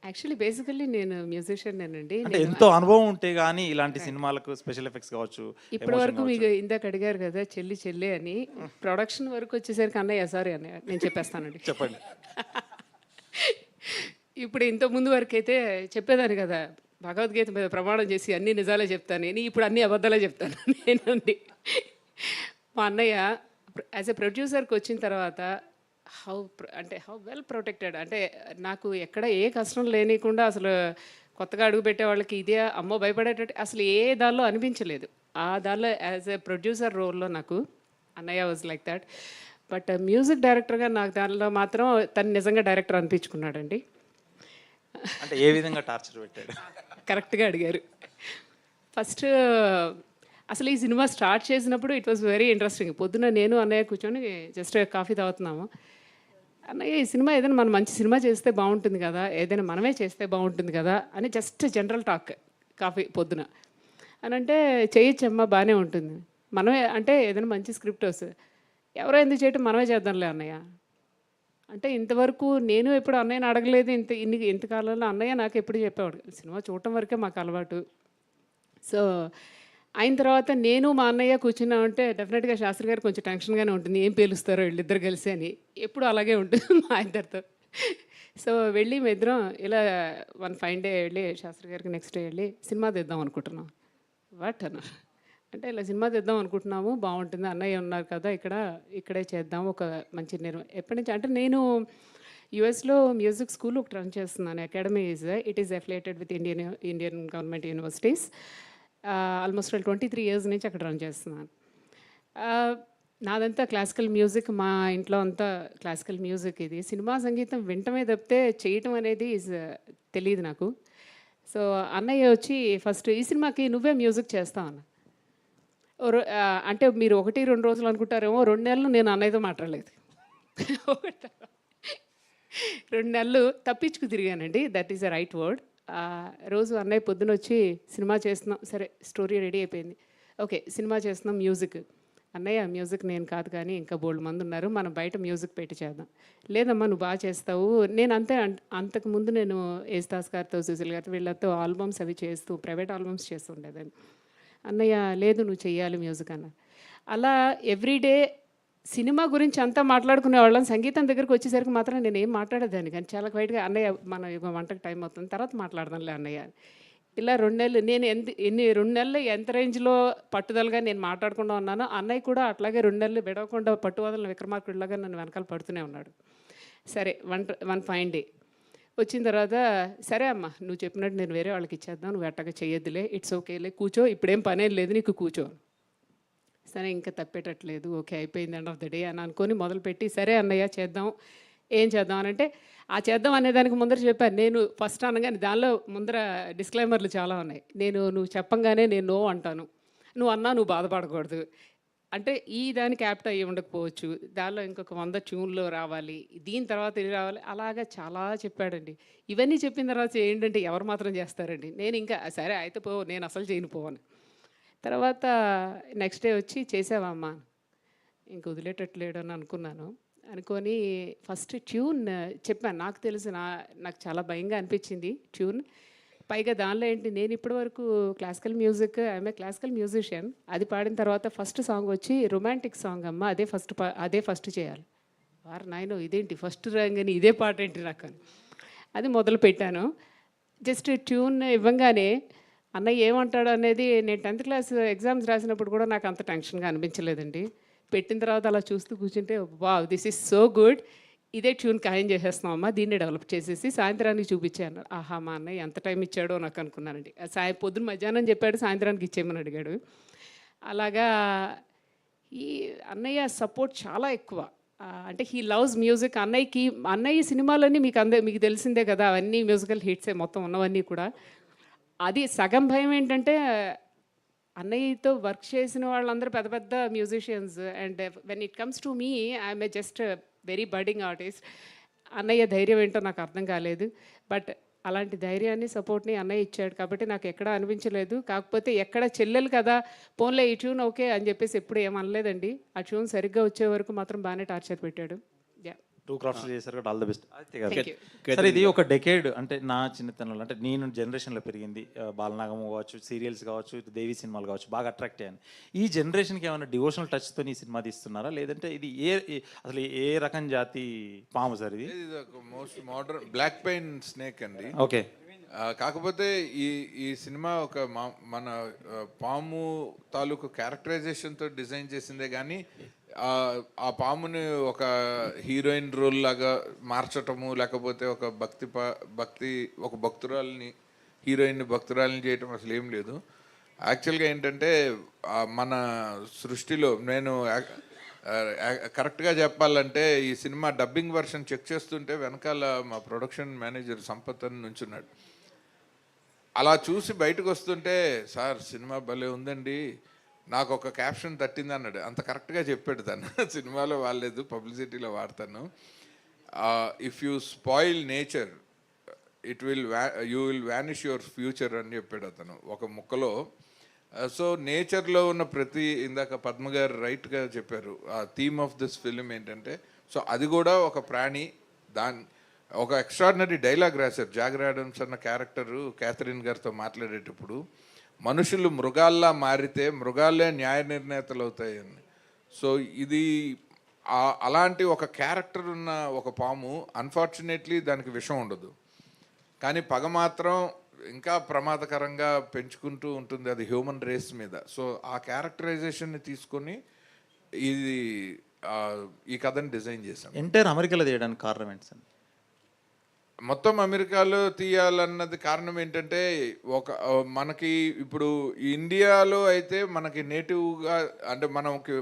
యాక్చువల్లీ బేసికల్లీ నేను మ్యూజిషియన్నేనండి. అంటే ఎంతో అనుభవం ఉంటే కానీ ఇలాంటి సినిమాలకు స్పెషల్ ఎఫెక్ట్స్ కావచ్చు, ఇప్పటి వరకు మీకు ఇందాక అడిగారు కదా చెల్లి చెల్లి అని, ప్రొడక్షన్ వరకు వచ్చేసరికి అన్నయ్య సారీ అన్నయ్య నేను చెప్పేస్తానండి. చెప్పండి. ఇప్పుడు ఇంత ముందు వరకు అయితే చెప్పేదాన్ని కదా, భగవద్గీత మీద ప్రమాణం చేసి అన్ని నిజాలే చెప్తాను నేను, ఇప్పుడు అన్ని అబద్ధాలే చెప్తాను నేనండి. మా అన్నయ్య యాజ్ ఎ ప్రొడ్యూసర్కి వచ్చిన తర్వాత హౌ వెల్ ప్రొటెక్టెడ్ అంటే, నాకు ఎక్కడ ఏ కష్టం లేనికుండా అసలు కొత్తగా అడుగు పెట్టే వాళ్ళకి ఇదే అమ్మో భయపడేటట్టు అసలు ఏ దానిలో అనిపించలేదు. ఆ దానిలో యాజ్ ఎ ప్రొడ్యూసర్ రోల్లో నాకు అన్నయ్య was like that. But music డైరెక్టర్గా నాకు దానిలో మాత్రం తను నిజంగా డైరెక్టర్ అనిపించుకున్నాడండి. అంటే ఏ విధంగా టార్చర్ పెట్టాడు? కరెక్ట్గా అడిగారు. ఫస్ట్ అసలు ఈ సినిమా స్టార్ట్ చేసినప్పుడు ఇట్ వాజ్ వెరీ ఇంట్రెస్టింగ్. పొద్దున్న నేను అన్నయ్య కూర్చొని జస్ట్ కాఫీ తాగుతున్నాము. అన్నయ్య ఈ సినిమా ఏదైనా మనం మంచి సినిమా చేస్తే బాగుంటుంది కదా, ఏదైనా మనమే చేస్తే బాగుంటుంది కదా అని జస్ట్ జనరల్ టాక్ కాఫీ పొద్దున అని అంటే, చేయొచ్చమ్మా బాగానే ఉంటుంది, మనమే అంటే ఏదైనా మంచి స్క్రిప్ట్ వస్తుంది, ఎవరో ఎందుకు చేయటం మనమే చేద్దాంలే అన్నయ్య అంటే. ఇంతవరకు నేను ఎప్పుడు అన్నయ్యని అడగలేదు. ఇంతకాలంలో అన్నయ్య నాకు ఎప్పుడు చెప్పేవాడు, సినిమా చూడటం వరకే మాకు అలవాటు. సో అయిన తర్వాత నేను మా అన్నయ్య కూర్చున్నామంటే డెఫినెట్గా శాస్త్రి గారు కొంచెం టెన్షన్గానే ఉంటుంది, ఏం పేలుస్తారో వీళ్ళిద్దరు కలిసి అని. ఎప్పుడు అలాగే ఉంటుంది మా ఇద్దరితో. సో వెళ్ళి మీ ఇద్దరం ఇలా వన్ ఫైన్ డే వెళ్ళి శాస్త్రి గారికి నెక్స్ట్ డే వెళ్ళి సినిమా తీద్దాం అనుకుంటున్నాం. వాట్ అన్న అంటే ఇలా సినిమా తీద్దాం అనుకుంటున్నాము, బాగుంటుంది, అన్నయ్య ఉన్నారు కదా ఇక్కడే చేద్దాం ఒక మంచి ఎప్పటి నుంచి అంటే నేను యుఎస్లో మ్యూజిక్ స్కూల్ ఒకటి రన్ చేస్తున్నాను. Academy it is affiliated with Indian government universities. Almost 23 years నుంచి అక్కడ రన్ చేస్తున్నాను. నాదంతా క్లాసికల్ మ్యూజిక్, మా ఇంట్లో అంతా క్లాసికల్ మ్యూజిక్. ఇది సినిమా సంగీతం వింటమే తప్పితే చేయటం అనేది తెలియదు నాకు. సో అన్నయ్య వచ్చి ఫస్ట్ ఈ సినిమాకి నువ్వే మ్యూజిక్ చేస్తావు అన్న. అంటే మీరు 1-2 రోజులు అనుకుంటారేమో, 2 నెలలు నేను అన్నయ్యతో మాట్లాడలేదు. 2 నెలలు తప్పించుకు తిరిగానండి, that is the right word. రోజు అన్నయ్య పొద్దున వచ్చి సినిమా చేస్తున్నాం, సరే స్టోరీ రెడీ అయిపోయింది, ఓకే సినిమా చేస్తున్నాం, మ్యూజిక్. అన్నయ్య మ్యూజిక్ నేను కాదు కానీ ఇంకా బోల్డ్ మంది ఉన్నారు, మనం బయట మ్యూజిక్ పెట్టి చేద్దాం. లేదమ్మా నువ్వు బాగా చేస్తావు. నేను అంతకుముందు నేను యేసుదాస్ గారితో సుశీల్ గారితో వీళ్ళతో ఆల్బమ్స్ అవి చేస్తూ ప్రైవేట్ ఆల్బమ్స్ చేస్తుండేదాన్ని. అన్నయ్య లేదు నువ్వు చెయ్యాలి మ్యూజిక్ అన్న. అలా ఎవ్రీడే సినిమా గురించి అంతా మాట్లాడుకునే వాళ్ళం. సంగీతం దగ్గరికి వచ్చేసరికి మాత్రం నేను ఏం మాట్లాడేదాన్ని కానీ చాలా క్వైట్గా అన్నయ్య మన వంటకు టైం అవుతుంది తర్వాత మాట్లాడదాంలే అన్నయ్య. ఇలా 2 నెలలు నేను 2 నెలలు ఎంత రేంజ్లో పట్టుదలగా నేను మాట్లాడకుండా ఉన్నానో, అన్నయ్య కూడా అట్లాగే 2 నెలలు విడవకుండా పట్టువదలను విక్రమార్కుడిలాగా నన్ను వెనకాల పడుతూనే ఉన్నాడు. సరే వన్ ఫైన్ డే వచ్చిన తర్వాత, సరే అమ్మ నువ్వు చెప్పినట్టు నేను వేరే వాళ్ళకి ఇచ్చేద్దాం, నువ్వు అట్టగా చేయొద్దులే, ఇట్స్ ఓకేలే, కూర్చో, ఇప్పుడేం పనేం లేదు నీకు, కూర్చో. సరే ఇంకా తప్పేటట్లేదు, ఓకే అయిపోయింది ఎండ్ ఆఫ్ ద డే అని అనుకొని మొదలుపెట్టి, సరే అన్నయ్య చేద్దాం, ఏం చేద్దాం అని అంటే, ఆ చేద్దాం అనేదానికి ముందర చెప్పాను నేను. ఫస్ట్ అనగానే దానిలో ముందర డిస్క్లైమర్లు చాలా ఉన్నాయి. నువ్వు చెప్పంగానే నేను నో అంటాను, నువ్వు అన్నా నువ్వు బాధపడకూడదు అంటే ఈ దానికి యాప్ట్ అయ్యి ఉండకపోవచ్చు, దానిలో ఇంకొక 100 ట్యూన్లు రావాలి, దీని తర్వాత ఇది రావాలి, అలాగా చాలా చెప్పాడండి. ఇవన్నీ చెప్పిన తర్వాత ఏంటంటే ఎవరు మాత్రం చేస్తారండి. నేను ఇంకా సరే అయితే పో, నేను అసలు చేయను పోవని. తర్వాత నెక్స్ట్ డే వచ్చి చేసావమ్మా, ఇంక వదిలేటట్లేడు అని అనుకొని ఫస్ట్ ట్యూన్ చెప్పాను. నాకు తెలుసు నాకు చాలా భయంగా అనిపించింది ట్యూన్. పైగా దానిలో ఏంటి, నేను ఇప్పటివరకు classical music, I'm a classical musician. అది పాడిన తర్వాత ఫస్ట్ సాంగ్ వచ్చి రొమాంటిక్ సాంగ్ అమ్మ, అదే ఫస్ట్ చేయాలి. వారు నాయనో ఇదేంటి ఫస్ట్ రాగానే ఇదే పాట ఏంటి నాకు అని అది మొదలు పెట్టాను. జస్ట్ ట్యూన్ ఇవ్వంగానే అన్నయ్య ఏమంటాడు అనేది, నేను 10th క్లాస్ ఎగ్జామ్స్ రాసినప్పుడు కూడా నాకు అంత టెన్షన్గా అనిపించలేదండి. పెట్టిన తర్వాత అలా చూస్తూ కూర్చుంటే wow this is so good, ఇదే ట్యూన్ ఖాయం చేసేస్తున్నామమ్మా, దీన్ని డెవలప్ చేసేసి సాయంత్రానికి చూపించాను. ఆహా మా అన్నయ్య ఎంత టైం ఇచ్చాడో నాకు అనుకున్నానండి. పొద్దున్న మధ్యాహ్నం చెప్పాడు, సాయంత్రానికి ఇచ్చేయమని అడిగాడు. అలాగా ఈ అన్నయ్య సపోర్ట్ చాలా ఎక్కువ. అంటే హీ లవ్స్ మ్యూజిక్. అన్నయ్య సినిమాలన్నీ మీకు తెలిసిందే కదా, అవన్నీ మ్యూజికల్ హిట్సే మొత్తం ఉన్నవన్నీ కూడా. అది సగం భయం ఏంటంటే అన్నయ్యతో వర్క్ చేసిన వాళ్ళందరూ పెద్ద పెద్ద musicians. And when it comes to me, I'm a just very budding artist. అన్నయ్య ధైర్యం ఏంటో నాకు అర్థం కాలేదు. బట్ అలాంటి ధైర్యాన్ని, సపోర్ట్ని అన్నయ్య ఇచ్చాడు కాబట్టి నాకు ఎక్కడా అనిపించలేదు. కాకపోతే ఎక్కడ చెల్లెలు కదా, పోన్లే ఈ ట్యూన్ ఓకే అని చెప్పేసి ఎప్పుడు ఏమనలేదండి. ఆ ట్యూన్ సరిగ్గా వచ్చే వరకు మాత్రం బాగానే టార్చర్ పెట్టాడు. యా, 2 క్రాఫ్ట్స్ చేశారు కాబట్టి all the best. Thank you. Sir ఇది ఒక డెకేడ్, అంటే నా చిన్నతనంలో, అంటే నేను జనరేషన్లో పెరిగింది, బాలనాగం కావచ్చు, సీరియల్స్ కావచ్చు, ఇటు దేవి సినిమాలు కావచ్చు, బాగా అట్రాక్ట్ అయ్యాను. ఈ జనరేషన్కి ఏమైనా డివోషనల్ టచ్తో ఈ సినిమా తీస్తున్నారా, లేదంటే ఇది అసలు ఏ రకం జాతి పాము సార్ ఇది? ఇది ఒక most modern black pain snake అండి. ఓకే. కాకపోతే ఈ సినిమా ఒక మన పాము తాలూకు క్యారెక్టరైజేషన్తో డిజైన్ చేసిందే కానీ ఆ పాముని ఒక హీరోయిన్ రోల్ లాగా మార్చటము, లేకపోతే ఒక భక్తి ఒక భక్తురాలని, హీరోయిన్ భక్తురాలని చేయటం అసలు ఏం లేదు. యాక్చువల్గా ఏంటంటే మన సృష్టిలో నేను కరెక్ట్గా చెప్పాలంటే ఈ సినిమా డబ్బింగ్ వర్షన్ చెక్ చేస్తుంటే వెనకాల మా ప్రొడక్షన్ మేనేజర్ సంపత్ అని నుంచున్నాడు. అలా చూసి బయటకు వస్తుంటే, సార్ సినిమా భలే ఉందండి, నాకు ఒక క్యాప్షన్ తట్టింది అన్నాడు. అంత కరెక్ట్గా చెప్పాడు తను. సినిమాలో వాడలేదు, పబ్లిసిటీలో వాడతాను. If you spoil nature you will vanish your future అని చెప్పాడు అతను ఒక ముక్కలో. సో నేచర్లో ఉన్న ఇందాక పద్మ గారు రైట్గా చెప్పారు, ఆ థీమ్ ఆఫ్ దిస్ ఫిలిం ఏంటంటే, సో అది కూడా ఒక ప్రాణి. ఒక ఎక్స్ట్రాడినరీ డైలాగ్ రాశారు జాగర్ ఆడమ్స్ అన్న క్యారెక్టరు క్యాథరిన్ గారితో మాట్లాడేటప్పుడు, మనుషులు మృగాల్లా మారితే మృగాలే న్యాయ నిర్ణేతలు అవుతాయని. సో ఇది అలాంటి ఒక క్యారెక్టర్ ఉన్న ఒక పాము. అన్ఫార్చునేట్లీ దానికి విషం ఉండదు, కానీ పగ మాత్రం ఇంకా ప్రమాదకరంగా పెంచుకుంటూ ఉంటుంది, అది హ్యూమన్ రేస్ మీద. సో ఆ క్యారెక్టరైజేషన్ని తీసుకొని ఈ కథని డిజైన్ చేశాం. ఎంటైర్ అమెరికాలో తీయడానికి కారణం ఏంటి సార్? మొత్తం అమెరికాలో తీయాలన్నది కారణం ఏంటంటే, మనకి ఇప్పుడు ఇండియాలో అయితే మనకి నేటివ్గా, అంటే మనకి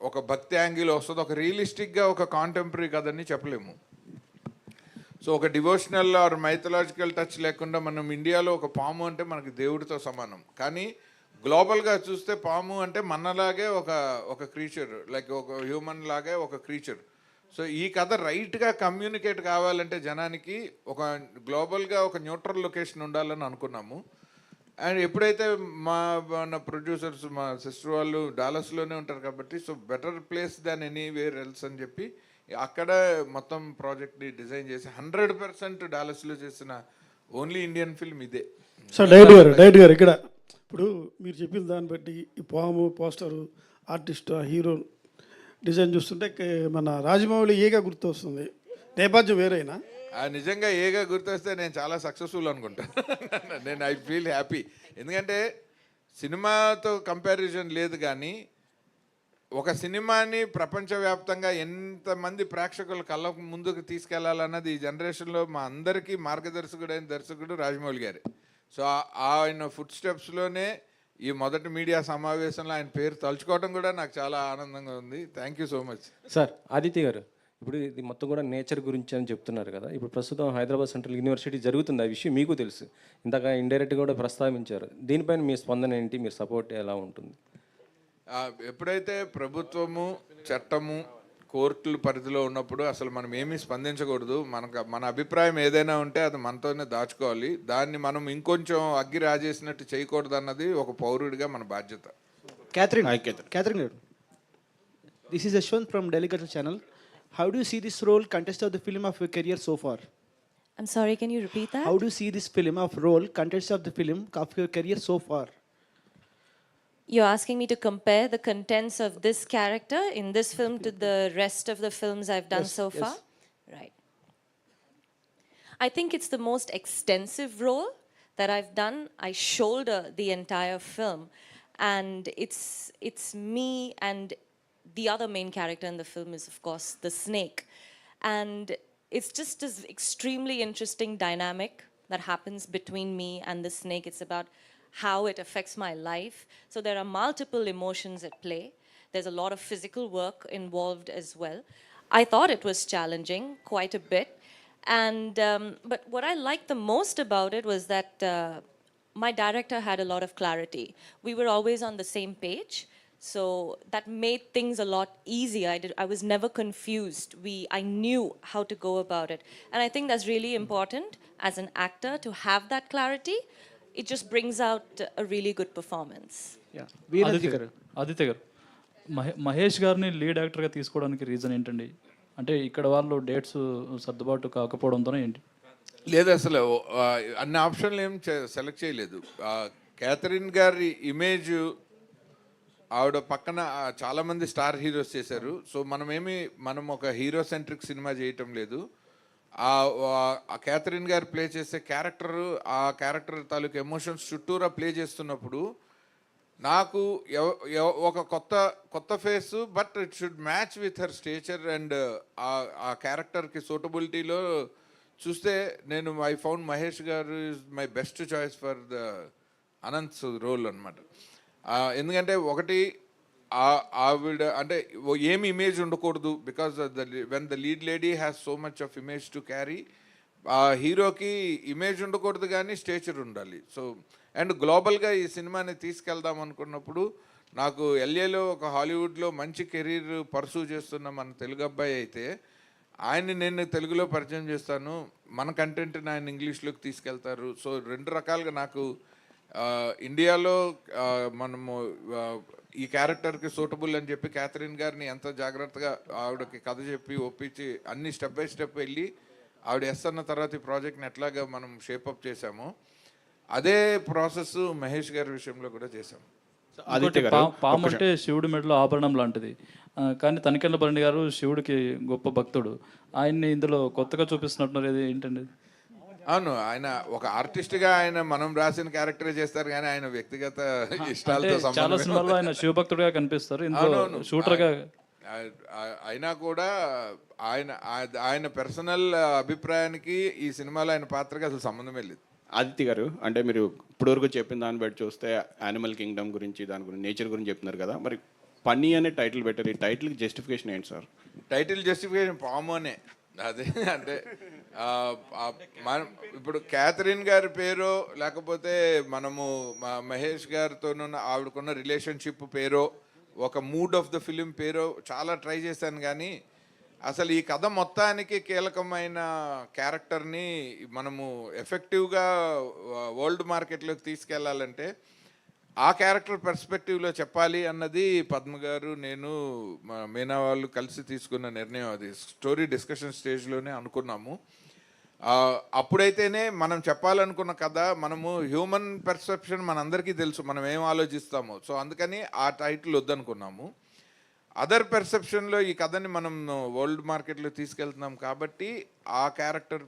ఒక భక్తి యాంగిల్ వస్తుంది, ఒక రియలిస్టిక్గా ఒక కాంటెంపరీ కథని చెప్పలేము. సో ఒక డివోషనల్ ఆర్ మైథలాజికల్ టచ్ లేకుండా మనం ఇండియాలో ఒక పాము అంటే మనకి దేవుడితో సమానం. కానీ గ్లోబల్గా చూస్తే పాము అంటే మనలాగే ఒక క్రీచర్, లైక్ ఒక హ్యూమన్ లాగే ఒక క్రీచర్. సో ఈ కథ రైట్గా కమ్యూనికేట్ కావాలంటే జనానికి ఒక గ్లోబల్గా ఒక న్యూట్రల్ లొకేషన్ ఉండాలని అనుకున్నాము. అండ్ ఎప్పుడైతే మన ప్రొడ్యూసర్స్, మా సిస్టర్ వాళ్ళు డాలస్లోనే ఉంటారు కాబట్టి, సో బెటర్ ప్లేస్ దాన్ ఎనీవేర్ ఎల్స్ అని చెప్పి అక్కడ మొత్తం ప్రాజెక్ట్ని డిజైన్ చేసి 100% డాలస్లో చేసిన ఓన్లీ ఇండియన్ ఫిల్మ్ ఇదే. సార్ డైరెక్ట్ గారు ఇక్కడ ఇప్పుడు మీరు చెప్పిన దాన్ని బట్టి ఈ పాము పోస్టరు, ఆర్టిస్ట్, హీరో డిజైన్ చూస్తుంటే మన రాజమౌళి ఏగా గుర్తు వస్తుంది, నేపథ్యం వేరైనా? నిజంగా ఏగా గుర్తొస్తే నేను చాలా సక్సెస్ఫుల్ అనుకుంటాను. నేను ఐ ఫీల్ హ్యాపీ. ఎందుకంటే సినిమాతో కంపారిజన్ లేదు, కానీ ఒక సినిమాని ప్రపంచవ్యాప్తంగా ఎంతమంది ప్రేక్షకుల కళ్ళ ముందుకు తీసుకెళ్లాలన్నది ఈ జనరేషన్లో మా అందరికీ మార్గదర్శకుడైన దర్శకుడు రాజమౌళి గారు. సో ఆయన ఫుట్ స్టెప్స్లోనే ఈ మొదటి మీడియా సమావేశంలో ఆయన పేరు తలుచుకోవడం కూడా నాకు చాలా ఆనందంగా ఉంది. Thank you so much. Sir Aditya గారు, ఇప్పుడు ఇది మొత్తం కూడా నేచర్ గురించి అని చెప్తున్నారు కదా. ఇప్పుడు ప్రస్తుతం హైదరాబాద్ సెంట్రల్ యూనివర్సిటీ జరుగుతుంది, ఆ విషయం మీకు తెలుసు, ఇందాక ఇండైరెక్ట్గా కూడా ప్రస్తావించారు. దీనిపైన మీ స్పందన ఏంటి, మీ సపోర్ట్ ఎలా ఉంటుంది? ఎప్పుడైతే ప్రభుత్వము, చట్టము, కోర్టుల పరిధిలో ఉన్నప్పుడు అసలు మనం ఏమీ స్పందించకూడదు. మన అభిప్రాయం ఏదైనా ఉంటే అది మనతోనే దాచుకోవాలి. దాన్ని మనం ఇంకొంచెం అగ్గి రాజేసినట్టు చేయకూడదు అన్నది ఒక పౌరుడిగా మన బాధ్యత. Catherine, this is Ashwant from Delhi Culture Channel. How do you see this role contest of the film of your career so far? I'm sorry, can you repeat that? How do you see this film of role contest of the film of your career so far? You're asking me to compare the contents of this character in this film to the rest of the films I've done so far? Right. I think it's the most extensive role that I've done. I shoulder the entire film, and it's me, and the other main character in the film is, of course, the snake. And it's just this extremely interesting dynamic that happens between me and the snake. It's about how it affects my life. So there are multiple emotions at play. There's a lot of physical work involved as well. I thought it was challenging quite a bit. And but what I liked the most about it was that my director had a lot of clarity. We were always on the same page. So that made things a lot easier. I was never confused. I knew how to go about it. And I think that's really important as an actor to have that clarity. It just brings out a really good performance. Yeah. Viraji గారు ఆదిత్య గారు మహేష్ గారిని lead యాక్టర్గా తీసుకోవడానికి reason ఏంటండి? అంటే ఇక్కడ వాళ్ళు dates సర్దుబాటు కాకపోవడంతోనే ఏంటి? లేదు, అసలు అన్ని ఆప్షన్లు ఏం సెలెక్ట్ చేయలేదు. క్యాథరిన్ గారి ఇమేజ్, ఆవిడ పక్కన చాలామంది స్టార్ హీరోస్ చేశారు. సో మనం ఒక హీరో సెంట్రిక్ సినిమా చేయటం లేదు. ఆ క్యాథరిన్ గారు ప్లే చేసే క్యారెక్టర్, ఆ క్యారెక్టర్ తాలూకు ఎమోషన్స్ చుట్టూరా ప్లే చేస్తున్నప్పుడు నాకు ఒక కొత్త face, but it should match with her stature and ఆ క్యారెక్టర్కి సూటబిలిటీలో చూస్తే ఐ ఫౌండ్ మహేష్ గారు is my best choice for the Ananth role అనమాట. ఎందుకంటే ఒకటి ఆవిడ అంటే ఏమి ఇమేజ్ ఉండకూడదు, because when the lead lady has so much of image to carry. ఆ హీరోకి ఇమేజ్ ఉండకూడదు కానీ స్టేచర్ ఉండాలి. సో అండ్ గ్లోబల్గా ఈ సినిమాని తీసుకెళ్దాం అనుకున్నప్పుడు నాకు ఎల్ఏలో ఒక హాలీవుడ్లో మంచి కెరీర్ పర్సూ చేస్తున్న మన తెలుగు అబ్బాయి అయితే ఆయన్ని నేను తెలుగులో పరిచయం చేస్తాను, మన కంటెంట్ని ఆయన ఇంగ్లీష్లోకి తీసుకెళ్తారు. సో రెండు రకాలుగా నాకు ఇండియాలో మనము ఈ క్యారెక్టర్కి సూటబుల్ అని చెప్పి క్యాథరిన్ గారిని ఎంత జాగ్రత్తగా ఆవిడకి కథ చెప్పి ఒప్పించి అన్ని స్టెప్ బై స్టెప్ వెళ్ళి ఆవిడ ఎస్ అన్న తర్వాత ఈ ప్రాజెక్ట్ని ఎట్లాగా మనం షేపప్ చేసామో అదే ప్రాసెస్ మహేష్ గారి విషయంలో కూడా చేసాము. పాము అంటే శివుడి మెడలో ఆభరణం లాంటిది, కానీ తనికెళ్ళ భరణి గారు శివుడికి గొప్ప భక్తుడు. ఆయన్ని ఇందులో కొత్తగా చూపిస్తున్నట్టున్నారు, ఇది ఏంటండి? అవును, ఆయన ఒక ఆర్టిస్ట్గా ఆయన మనం రాసిన క్యారెక్టర్ చేస్తారు కానీ ఆయన వ్యక్తిగత ఇష్టాలతో చాలా సినిమాల్లో ఆయన శివభక్తుడిగా కనిపిస్తారు, ఇందులో షూటర్గా. అయినా కూడా ఆయన పర్సనల్ అభిప్రాయానికి ఈ సినిమాలో ఆయన పాత్రకి అసలు సంబంధమే లేదు. ఆదిత్య గారు, అంటే మీరు ఇప్పటివరకు చెప్పిన దాన్ని బట్టి చూస్తే యానిమల్ కింగ్డమ్ గురించి, దాని గురించి, నేచర్ గురించి చెప్తున్నారు కదా, మరి పన్నీ అనే టైటిల్ పెట్టారు. ఈ టైటిల్కి జస్టిఫికేషన్ ఏంటి సార్? టైటిల్ జస్టిఫికేషన్ పాము అనే. అదే అంటే మనం ఇప్పుడు క్యాథరిన్ గారి పేరో లేకపోతే మనము మహేష్ గారితోనున్న ఆవిడకున్న రిలేషన్షిప్ పేరో ఒక మూడ్ ఆఫ్ ద ఫిలిం పేరో చాలా ట్రై చేశాను కానీ అసలు ఈ కథ మొత్తానికి కీలకమైన క్యారెక్టర్ని మనము ఎఫెక్టివ్గా వరల్డ్ మార్కెట్లోకి తీసుకెళ్లాలంటే ఆ క్యారెక్టర్ పర్స్పెక్టివ్లో చెప్పాలి అన్నది పద్మ గారు, నేను, మీనా వాళ్ళు కలిసి తీసుకున్న నిర్ణయం. అది స్టోరీ డిస్కషన్ స్టేజ్లోనే అనుకున్నాము. అప్పుడైతేనే మనం చెప్పాలనుకున్న కథ, మనము హ్యూమన్ పర్సెప్షన్ మనందరికీ తెలుసు, మనం ఏం ఆలోచిస్తామో. సో అందుకని ఆ టైటిల్ వద్దనుకున్నాము. అదర్ పర్సెప్షన్లో ఈ కథని మనం వరల్డ్ మార్కెట్లో తీసుకెళ్తున్నాం కాబట్టి ఆ క్యారెక్టర్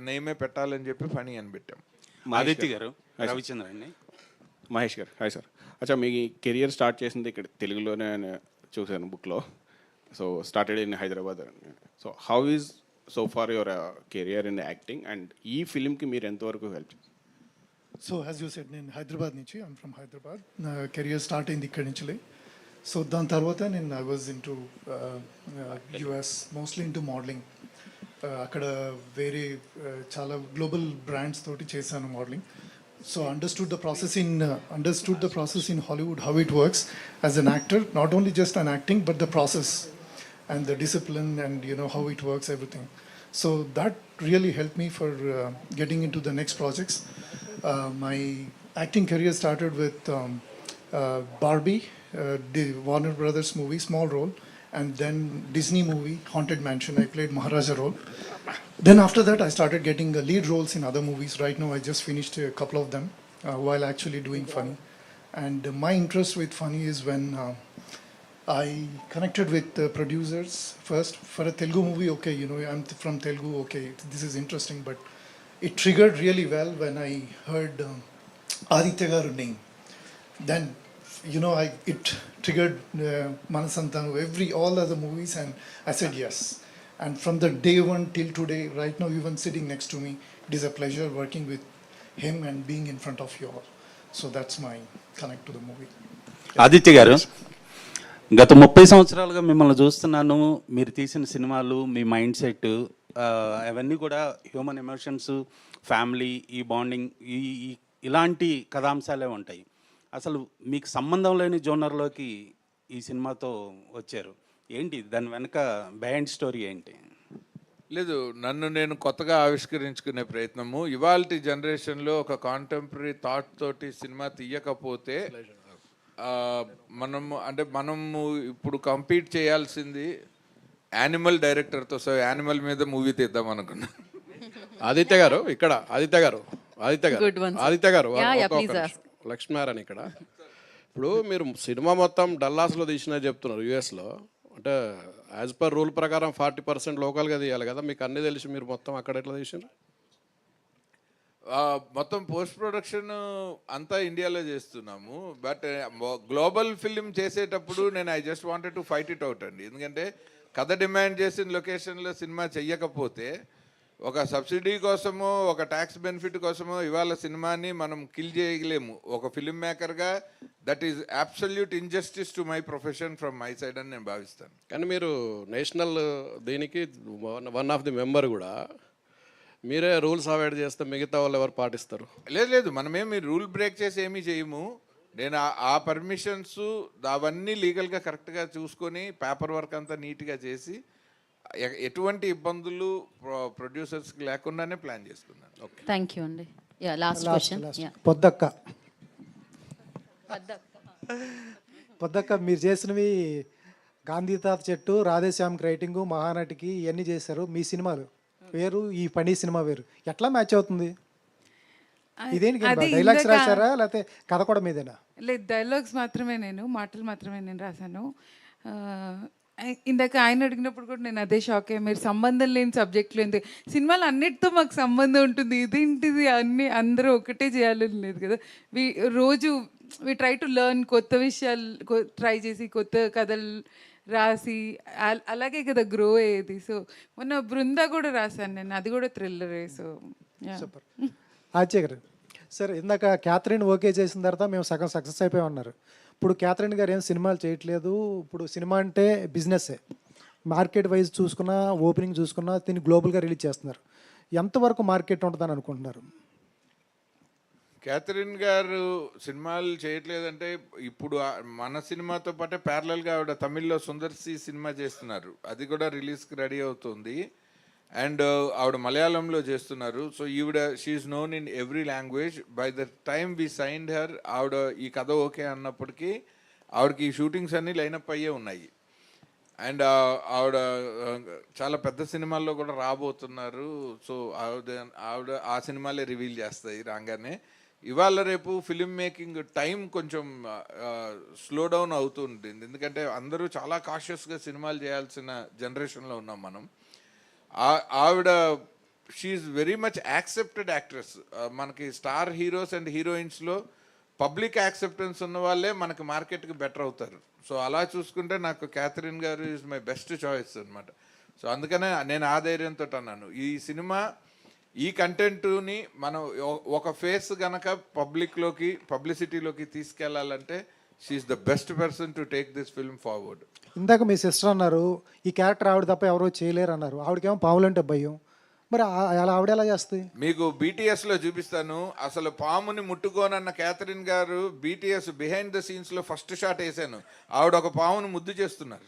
నేమే పెట్టాలని చెప్పి ఫనీ అని పెట్టాం. ఆదిత్య గారు, రవిచంద్ర అండి. మహేష్ గారు, హాయ్ సార్. అచ్చా, మీ కెరియర్ స్టార్ట్ చేసింది ఇక్కడ తెలుగులోనే చూశాను బుక్లో. So started in Hyderabad. So how is so far your career in acting and ఈ ఫిలింకి మీరు ఎంతవరకు హెల్ప్ చేస్తారు? సో యాజ్ యూ సెడ్, నేను హైదరాబాద్ నుంచి, ఐమ్ ఫ్రమ్ హైదరాబాద్. నా కెరియర్ స్టార్ట్ అయింది ఇక్కడి నుంచి. సో దాని తర్వాత I was in to US, mostly in to modelling. అక్కడ వేరే చాలా గ్లోబల్ బ్రాండ్స్ తోటి చేశాను modelling. So understood the process in Hollywood, how it works as an actor, not only just an acting, but the process and the discipline and how it works, everything. So that really helped me for getting into the next projects. My acting career started with Barbie, the Warner Brothers movie, small role, and then Disney movie, Haunted Mansion, I played Maharaja role. Then after that, I started getting lead roles in other movies. Right now, I just finished a couple of them while actually doing funny. And my interest with funny is when I connected with producers first for a Telugu movie. Okay, I'm from Telugu. Okay, this is interesting, but it triggered really well when I heard Aditya Garu name. Then it triggered Manasantanu, all other movies, and I said yes. And from the day one till today, right now, even sitting next to me, it is a pleasure working with him and being in front of you all. So that's my connect to the movie. Aditya గారు, గత 30 సంవత్సరాలుగా మిమ్మల్ని చూస్తున్నాను. మీరు తీసిన సినిమాలు, మీ mind set, అవన్నీ కూడా హ్యూమన్ ఎమోషన్స్, ఫ్యామిలీ, ఈ బాండింగ్, ఇలాంటి కథాంశాలే ఉంటాయి. అసలు మీకు సంబంధం లేని జోనర్లోకి ఈ సినిమాతో వచ్చారు. ఏంటి దాని వెనక బిహైండ్ స్టోరీ ఏంటి? లేదు, నన్ను నేను కొత్తగా ఆవిష్కరించుకునే ప్రయత్నము. ఇవాల్టి జనరేషన్లో ఒక కాంటెంపరీ థాట్ తోటి సినిమా తీయకపోతే మనము ఇప్పుడు కంపీట్ చేయాల్సింది యానిమల్ డైరెక్టర్తో. సో యానిమల్ మీద మూవీ తీద్దాం అనుకున్నా. ఆదిత్య గారు ఇక్కడ, ఆదిత్య గారు లక్ష్మీనారాయణ ఇక్కడ. ఇప్పుడు మీరు సినిమా మొత్తం డల్లాస్లో తీసినా చెప్తున్నారు, యూఎస్లో. అంటే యాజ్ పర్ రూల్ ప్రకారం 40% లోకల్గా తీయాలి కదా, మీకు అన్నీ తెలిసి మీరు మొత్తం అక్కడ ఎట్లా తీసినారు? మొత్తం పోస్ట్ ప్రొడక్షన్ అంతా ఇండియాలో చేస్తున్నాము. బట్ గ్లోబల్ ఫిలిం చేసేటప్పుడు నేను I just wanted to fight it out అండి. ఎందుకంటే కథ డిమాండ్ చేసిన లొకేషన్లో సినిమా చెయ్యకపోతే ఒక సబ్సిడీ కోసమో ఒక ట్యాక్స్ బెనిఫిట్ కోసమో ఇవాళ సినిమాని మనం కిల్ చేయలేము. ఒక ఫిలిం మేకర్గా that is absolute injustice to my profession from my side అని నేను భావిస్తాను. కానీ మీరు నేషనల్ దీనికి వన్ ఆఫ్ ది మెంబర్ కూడా, మీరే రూల్స్ అవాయిడ్ చేస్తే మిగతా వాళ్ళు ఎవరు పాటిస్తారు? లేదు, మనమేమి రూల్ బ్రేక్ చేసి ఏమీ చేయము. నేను ఆ పర్మిషన్స్ అవన్నీ లీగల్గా కరెక్ట్గా చూసుకొని పేపర్ వర్క్ అంతా నీట్గా చేసి ఎటువంటి ఇబ్బందులు ప్రొడ్యూసర్స్కి లేకుండానే ప్లాన్ చేసుకున్నాను. ఓకే, థ్యాంక్ యూ అండి. Last question. పొద్దక్క మీరు చేసినవి గాంధీ తాత చెట్టు, రాధేశ్యామ్కి రైటింగు, మహానటికి ఇవన్నీ చేశారు. మీ సినిమాలు వేరు, ఈ పని సినిమా వేరు. ఎట్లా మ్యాచ్ అవుతుంది? ఇదేంటి డైలాగ్స్ రాశారా లేకపోతే కథ కూడా మీదేనా? లేదు, డైలాగ్స్ మాత్రమే, మాటలు మాత్రమే నేను రాశాను. ఇందాక ఆయన అడిగినప్పుడు కూడా నేను అదే షాక్ అయ్యా, మీరు సంబంధం లేని సబ్జెక్టులు ఎందుకు, సినిమాలు అన్నిటితో మాకు సంబంధం ఉంటుంది, ఇదేంటిది అన్నీ అందరూ ఒకటే చేయాలని లేదు కదా. రోజు వి ట్రై టు లెర్న్, కొత్త విషయాలు ట్రై చేసి కొత్త కథలు రాసి అలాగే కదా గ్రో అయ్యేది. సో మొన్న బృందా కూడా రాశాను నేను, అది కూడా థ్రిల్లరే. So super. ఆచార్య గారు సార్, ఇందాక క్యాథరిన్ ఓకే చేసిన తర్వాత మేము సగం సక్సెస్ అయిపోయి ఉన్నారు. ఇప్పుడు క్యాథరిన్ గారు ఏం సినిమాలు చేయట్లేదు. ఇప్పుడు సినిమా అంటే బిజినెస్సే. మార్కెట్ వైజ్ చూసుకున్నా, ఓపెనింగ్ చూసుకున్నా దీన్ని గ్లోబల్గా రిలీజ్ చేస్తున్నారు. ఎంతవరకు మార్కెట్ ఉంటుందని అనుకుంటున్నారు? క్యాథరిన్ గారు సినిమాలు చేయట్లేదంటే ఇప్పుడు మన సినిమాతో పాటే ప్యారలల్గా ఆవిడ తమిళ్లో సుందర్సి సినిమా చేస్తున్నారు, అది కూడా రిలీజ్కి రెడీ అవుతుంది. అండ్ ఆవిడ మలయాళంలో చేస్తున్నారు. సో ఈవిడ she is known in every language. By the time we signed her, ఆవిడ ఈ కథ ఓకే అన్నప్పటికీ ఆవిడకి ఈ షూటింగ్స్ అన్నీ లైనప్ అయ్యే ఉన్నాయి. అండ్ ఆవిడ చాలా పెద్ద సినిమాల్లో కూడా రాబోతున్నారు. సో ఆవిడ ఆ సినిమాలే రివీల్ చేస్తాయి రాగానే. ఇవాళ రేపు ఫిలిం మేకింగ్ టైం కొంచెం స్లో డౌన్ అవుతూ ఉంటుంది, ఎందుకంటే అందరూ చాలా కాషియస్గా సినిమాలు చేయాల్సిన జనరేషన్లో ఉన్నాం మనం. ఆవిడ she's very much accepted actress. మనకి స్టార్ హీరోస్ అండ్ హీరోయిన్స్లో పబ్లిక్ యాక్సెప్టెన్స్ ఉన్న వాళ్ళే మనకి మార్కెట్కి బెటర్ అవుతారు. సో అలా చూసుకుంటే నాకు క్యాథరిన్ గారు ఈజ్ మై బెస్ట్ చాయిస్ అనమాట. సో అందుకనే నేను ఆ ధైర్యంతో అన్నాను, ఈ సినిమా ఈ కంటెంట్ని మనం ఒక ఫేస్ గనక పబ్లిసిటీలోకి తీసుకెళ్లాలంటే she's the best person to take this film forward. ఇందాక మీ సిస్టర్ అన్నారు ఈ క్యారెక్టర్ ఆవిడ తప్ప ఎవరో చేయలేరు అన్నారు. ఆవిడకేమో పాములంటే భయం, మరి అలా ఆవిడ ఎలా చేస్తుంది? మీకు బీటీఎస్లో చూపిస్తాను. అసలు పాముని ముట్టుకోనన్న క్యాథరిన్ గారు బీటీఎస్ బిహైండ్ ద సీన్స్లో ఫస్ట్ షాట్ వేసాను, ఆవిడ ఒక పామును ముద్దు చేస్తున్నారు.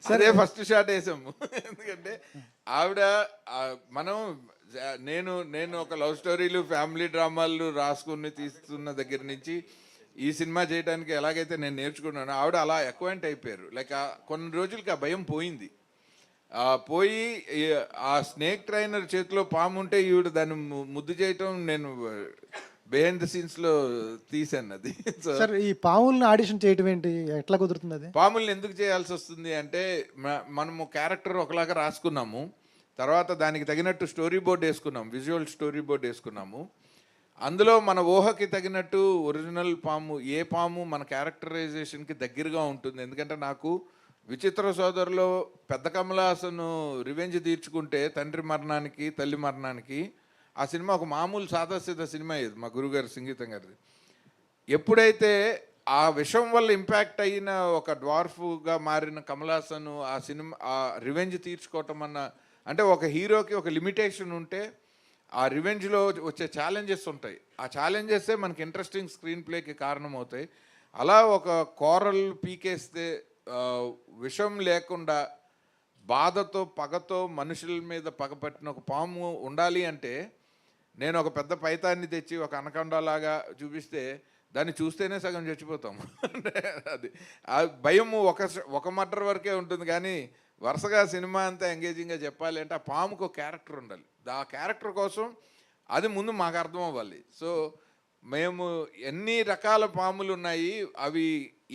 సరే ఫస్ట్ షాట్ వేసాము. ఎందుకంటే ఆవిడ నేను ఒక లవ్ స్టోరీలు, ఫ్యామిలీ డ్రామాలు రాసుకుని తీస్తున్న దగ్గర నుంచి ఈ సినిమా చేయడానికి ఎలాగైతే నేను నేర్చుకున్నాను, ఆవిడ అలా అక్వైంట్ అయిపోయారు. లైక్ కొన్ని రోజులకి ఆ భయం పోయింది. పోయి ఆ స్నేక్ ట్రైనర్ చేతిలో పాము ఉంటే ఈవిడ దాన్ని ముద్దు చేయటం నేను బిహైండ్ ద సీన్స్లో తీసాను అది. సార్, ఈ పాముల్ని ఆడిషన్ చేయటం ఏంటి, ఎట్లా కుదురుతుంది అది? పాముల్ని ఎందుకు చేయాల్సి వస్తుంది అంటే మనము క్యారెక్టర్ ఒకలాగా రాసుకున్నాము, తర్వాత దానికి తగినట్టు స్టోరీ బోర్డ్ వేసుకున్నాం, విజువల్ స్టోరీ బోర్డ్ వేసుకున్నాము. అందులో మన ఊహకి తగినట్టు ఒరిజినల్ పాము ఏ పాము మన క్యారెక్టరైజేషన్కి దగ్గరగా ఉంటుంది. ఎందుకంటే నాకు విచిత్ర సోదరులో పెద్ద కమలాసను రివెంజ్ తీర్చుకుంటే తండ్రి మరణానికి తల్లి మరణానికి, ఆ సినిమా ఒక మామూలు సాదాసీదా సినిమా ఇది, మా గురుగారు సంగీతం గారిది. ఎప్పుడైతే ఆ విషం వల్ల ఇంపాక్ట్ అయిన ఒక డ్వార్ఫ్గా మారిన కమలాసను ఆ సినిమా ఆ రివెంజ్ తీర్చుకోవటం అంటే ఒక హీరోకి ఒక లిమిటేషన్ ఉంటే ఆ రివెంజ్లో వచ్చే ఛాలెంజెస్ ఉంటాయి. ఆ ఛాలెంజెసే మనకి ఇంట్రెస్టింగ్ స్క్రీన్ ప్లేకి కారణం అవుతాయి. అలా ఒక కోరల్ పీకేస్తే విషం లేకుండా బాధతో పగతో మనుషుల మీద పగపట్టిన ఒక పాము ఉండాలి అంటే నేను ఒక పెద్ద పైతాన్ని తెచ్చి ఒక అనకొండలాగా చూపిస్తే దాన్ని చూస్తేనే సగం చచ్చిపోతాము. అది ఆ భయము ఒక మర్డర్ వరకే ఉంటుంది, కానీ వరుసగా సినిమా అంతా ఎంగేజింగ్గా చెప్పాలి అంటే ఆ పాముకు ఒక క్యారెక్టర్ ఉండాలి. ఆ క్యారెక్టర్ కోసం అది ముందు మాకు అర్థం అవ్వాలి. సో మేము ఎన్ని రకాల పాములు ఉన్నాయి, అవి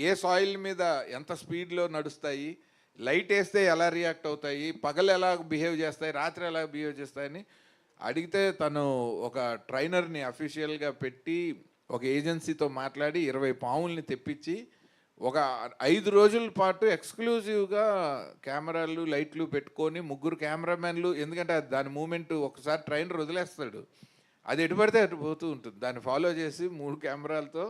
ఏ సాయిల్ మీద ఎంత స్పీడ్లో నడుస్తాయి, లైట్ వేస్తే ఎలా రియాక్ట్ అవుతాయి, పగలు ఎలా బిహేవ్ చేస్తాయి, రాత్రి ఎలా బిహేవ్ చేస్తాయని అడిగితే తను ఒక ట్రైనర్ని అఫీషియల్గా పెట్టి ఒక ఏజెన్సీతో మాట్లాడి 20 పాముల్ని తెప్పించి ఒక 5 రోజుల పాటు ఎక్స్క్లూజివ్గా కెమెరాలు లైట్లు పెట్టుకొని 3 కెమెరామెన్లు, ఎందుకంటే దాని మూమెంట్ ఒకసారి ట్రైనర్ వదిలేస్తాడు, అది ఎటు పడితే అటు పోతూ ఉంటుంది, దాన్ని ఫాలో చేసి 3 కెమెరాలతో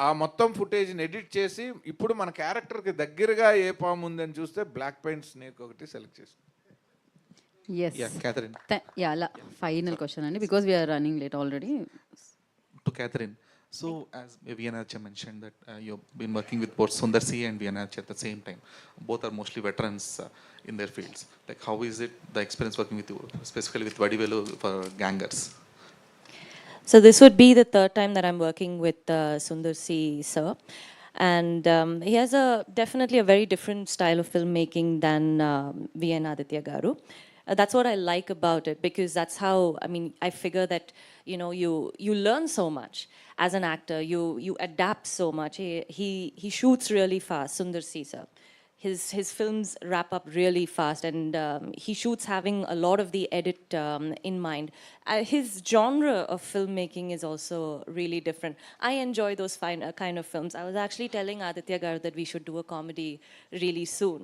ఆ మొత్తం ఫుటేజ్ని ఎడిట్ చేసి ఇప్పుడు మన క్యారెక్టర్కి దగ్గరగా ఏ పాము ఉందని చూస్తే బ్లాక్ పెయింట్ స్నేక్ ఒకటి సెలెక్ట్ చేసి. Yes. Yeah, Catherine. Final question, Andy, because we are running late already. To Catherine. So, as Viyanarcha mentioned that you've been working with both Sundar C and Viyanarcha at the same time. Both are mostly veterans in their fields. Like, how is it the experience working with you, specifically with Vadivelu for Gangers? So this would be the third time that I'm working with Sundar C, sir. And he has definitely a very different style of filmmaking than V.N. Aditya Garu. That's what I like about it, because that's how, I mean, I figure that, you know, you learn so much as an actor, you adapt so much. He shoots really fast, Sundar C, sir. His films wrap up really fast, and he shoots having a lot of the edit in mind. His genre of filmmaking is also really different. I enjoy those kind of films. I was actually telling Aditya Garu that we should do a comedy really soon.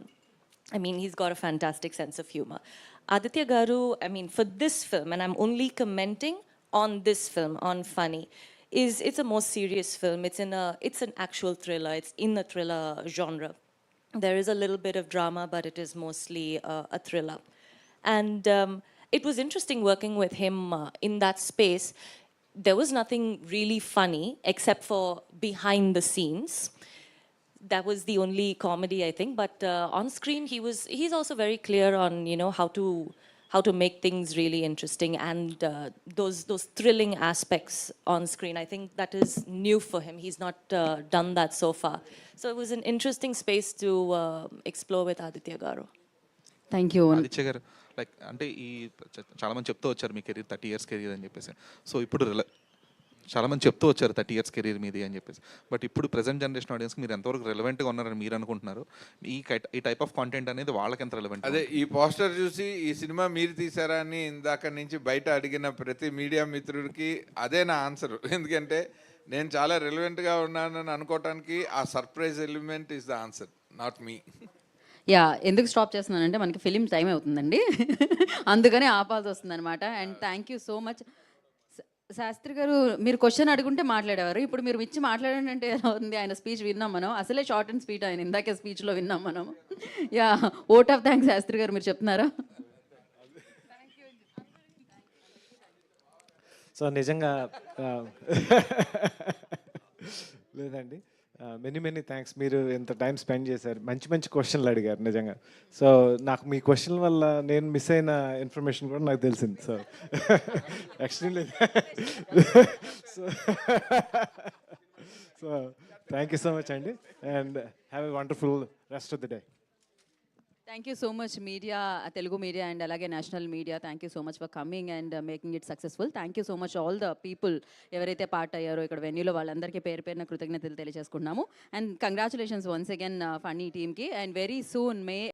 I mean, he's got a fantastic sense of humor. Aditya Garu, I mean, for this film, and I'm only commenting on this film, on Funny, it's a more serious film. It's an actual thriller. It's in the thriller genre. There is a little bit of drama, but it is mostly a thriller. And it was interesting working with him in that space. There was nothing really funny except for behind the scenes. That was the only comedy, I think. But on screen, he's also very clear on, you know, how to make things really interesting, and those thrilling aspects on screen. I think that is new for him. He's not done that so far. So it was an interesting space to explore with Aditya Garu. Thank you. Aditya గారు, like అంటే ఈ చాలా మంది చెప్తూ వచ్చారు మీ career 30 years career అని చెప్పేసి. So ఇప్పుడు చాలా మంది చెప్తూ వచ్చారు 30 years కెరీర్ మీది అని చెప్పేసి. బట్ ఇప్పుడు ప్రెసెంట్ జనరేషన్ ఆడియన్స్కి మీరు ఎంతవరకు రెలవెంట్గా ఉన్నారని మీరు అనుకుంటున్నారు? ఈ టైప్ ఆఫ్ కాంటెంట్ అనేది వాళ్ళకి ఎంత రెలవెంట్? అదే ఈ పోస్టర్ చూసి ఈ సినిమా మీరు తీసారా అని ఇందాక నుంచి బయట అడిగిన ప్రతి మీడియా మిత్రుడికి అదే నా ఆన్సర్. ఎందుకంటే నేను చాలా రెలవెంట్గా ఉన్నానని అనుకోవటానికి ఆ surprise element is the answer, not me. ఎందుకు స్టాప్ చేస్తున్నానంటే మనకి ఫిలిం టైం అవుతుందండి, అందుకని ఆపాల్సి వస్తుంది అనమాట. And thank you so much. Shastri గారు, మీరు క్వశ్చన్ అడుగుంటే మాట్లాడేవారు, ఇప్పుడు మీరు ఇచ్చి మాట్లాడండి అంటే ఎలా ఉంది? ఆయన స్పీచ్ విన్నాం మనం, అసలే షార్ట్ అండ్ స్వీట్ ఆయన ఇందాకే స్పీచ్లో విన్నాం మనం. ఓట్ ఆఫ్ థ్యాంక్స్ శాస్త్రి గారు, మీరు చెప్తున్నారా? సో నిజంగా లేదండి, మెనీ థ్యాంక్స్. మీరు ఎంత టైం స్పెండ్ చేశారు, మంచి క్వశ్చన్లు అడిగారు నిజంగా. సో నాకు మీ క్వశ్చన్ వల్ల నేను మిస్ అయిన ఇన్ఫర్మేషన్ కూడా నాకు తెలిసింది. So actually so thank you so much అండి, and have a wonderful rest of the day. Thank you so much media, Telugu media and అలాగే national media. Thank you so much for coming and making it successful. Thank you so much all the people ఎవరైతే part అయ్యారో ఇక్కడ వెన్యూలో, వాళ్ళందరికీ పేరు పేరున కృతజ్ఞతలు తెలియజేసుకుంటున్నాము. And congratulations once again funny టీమ్కి. And very soon May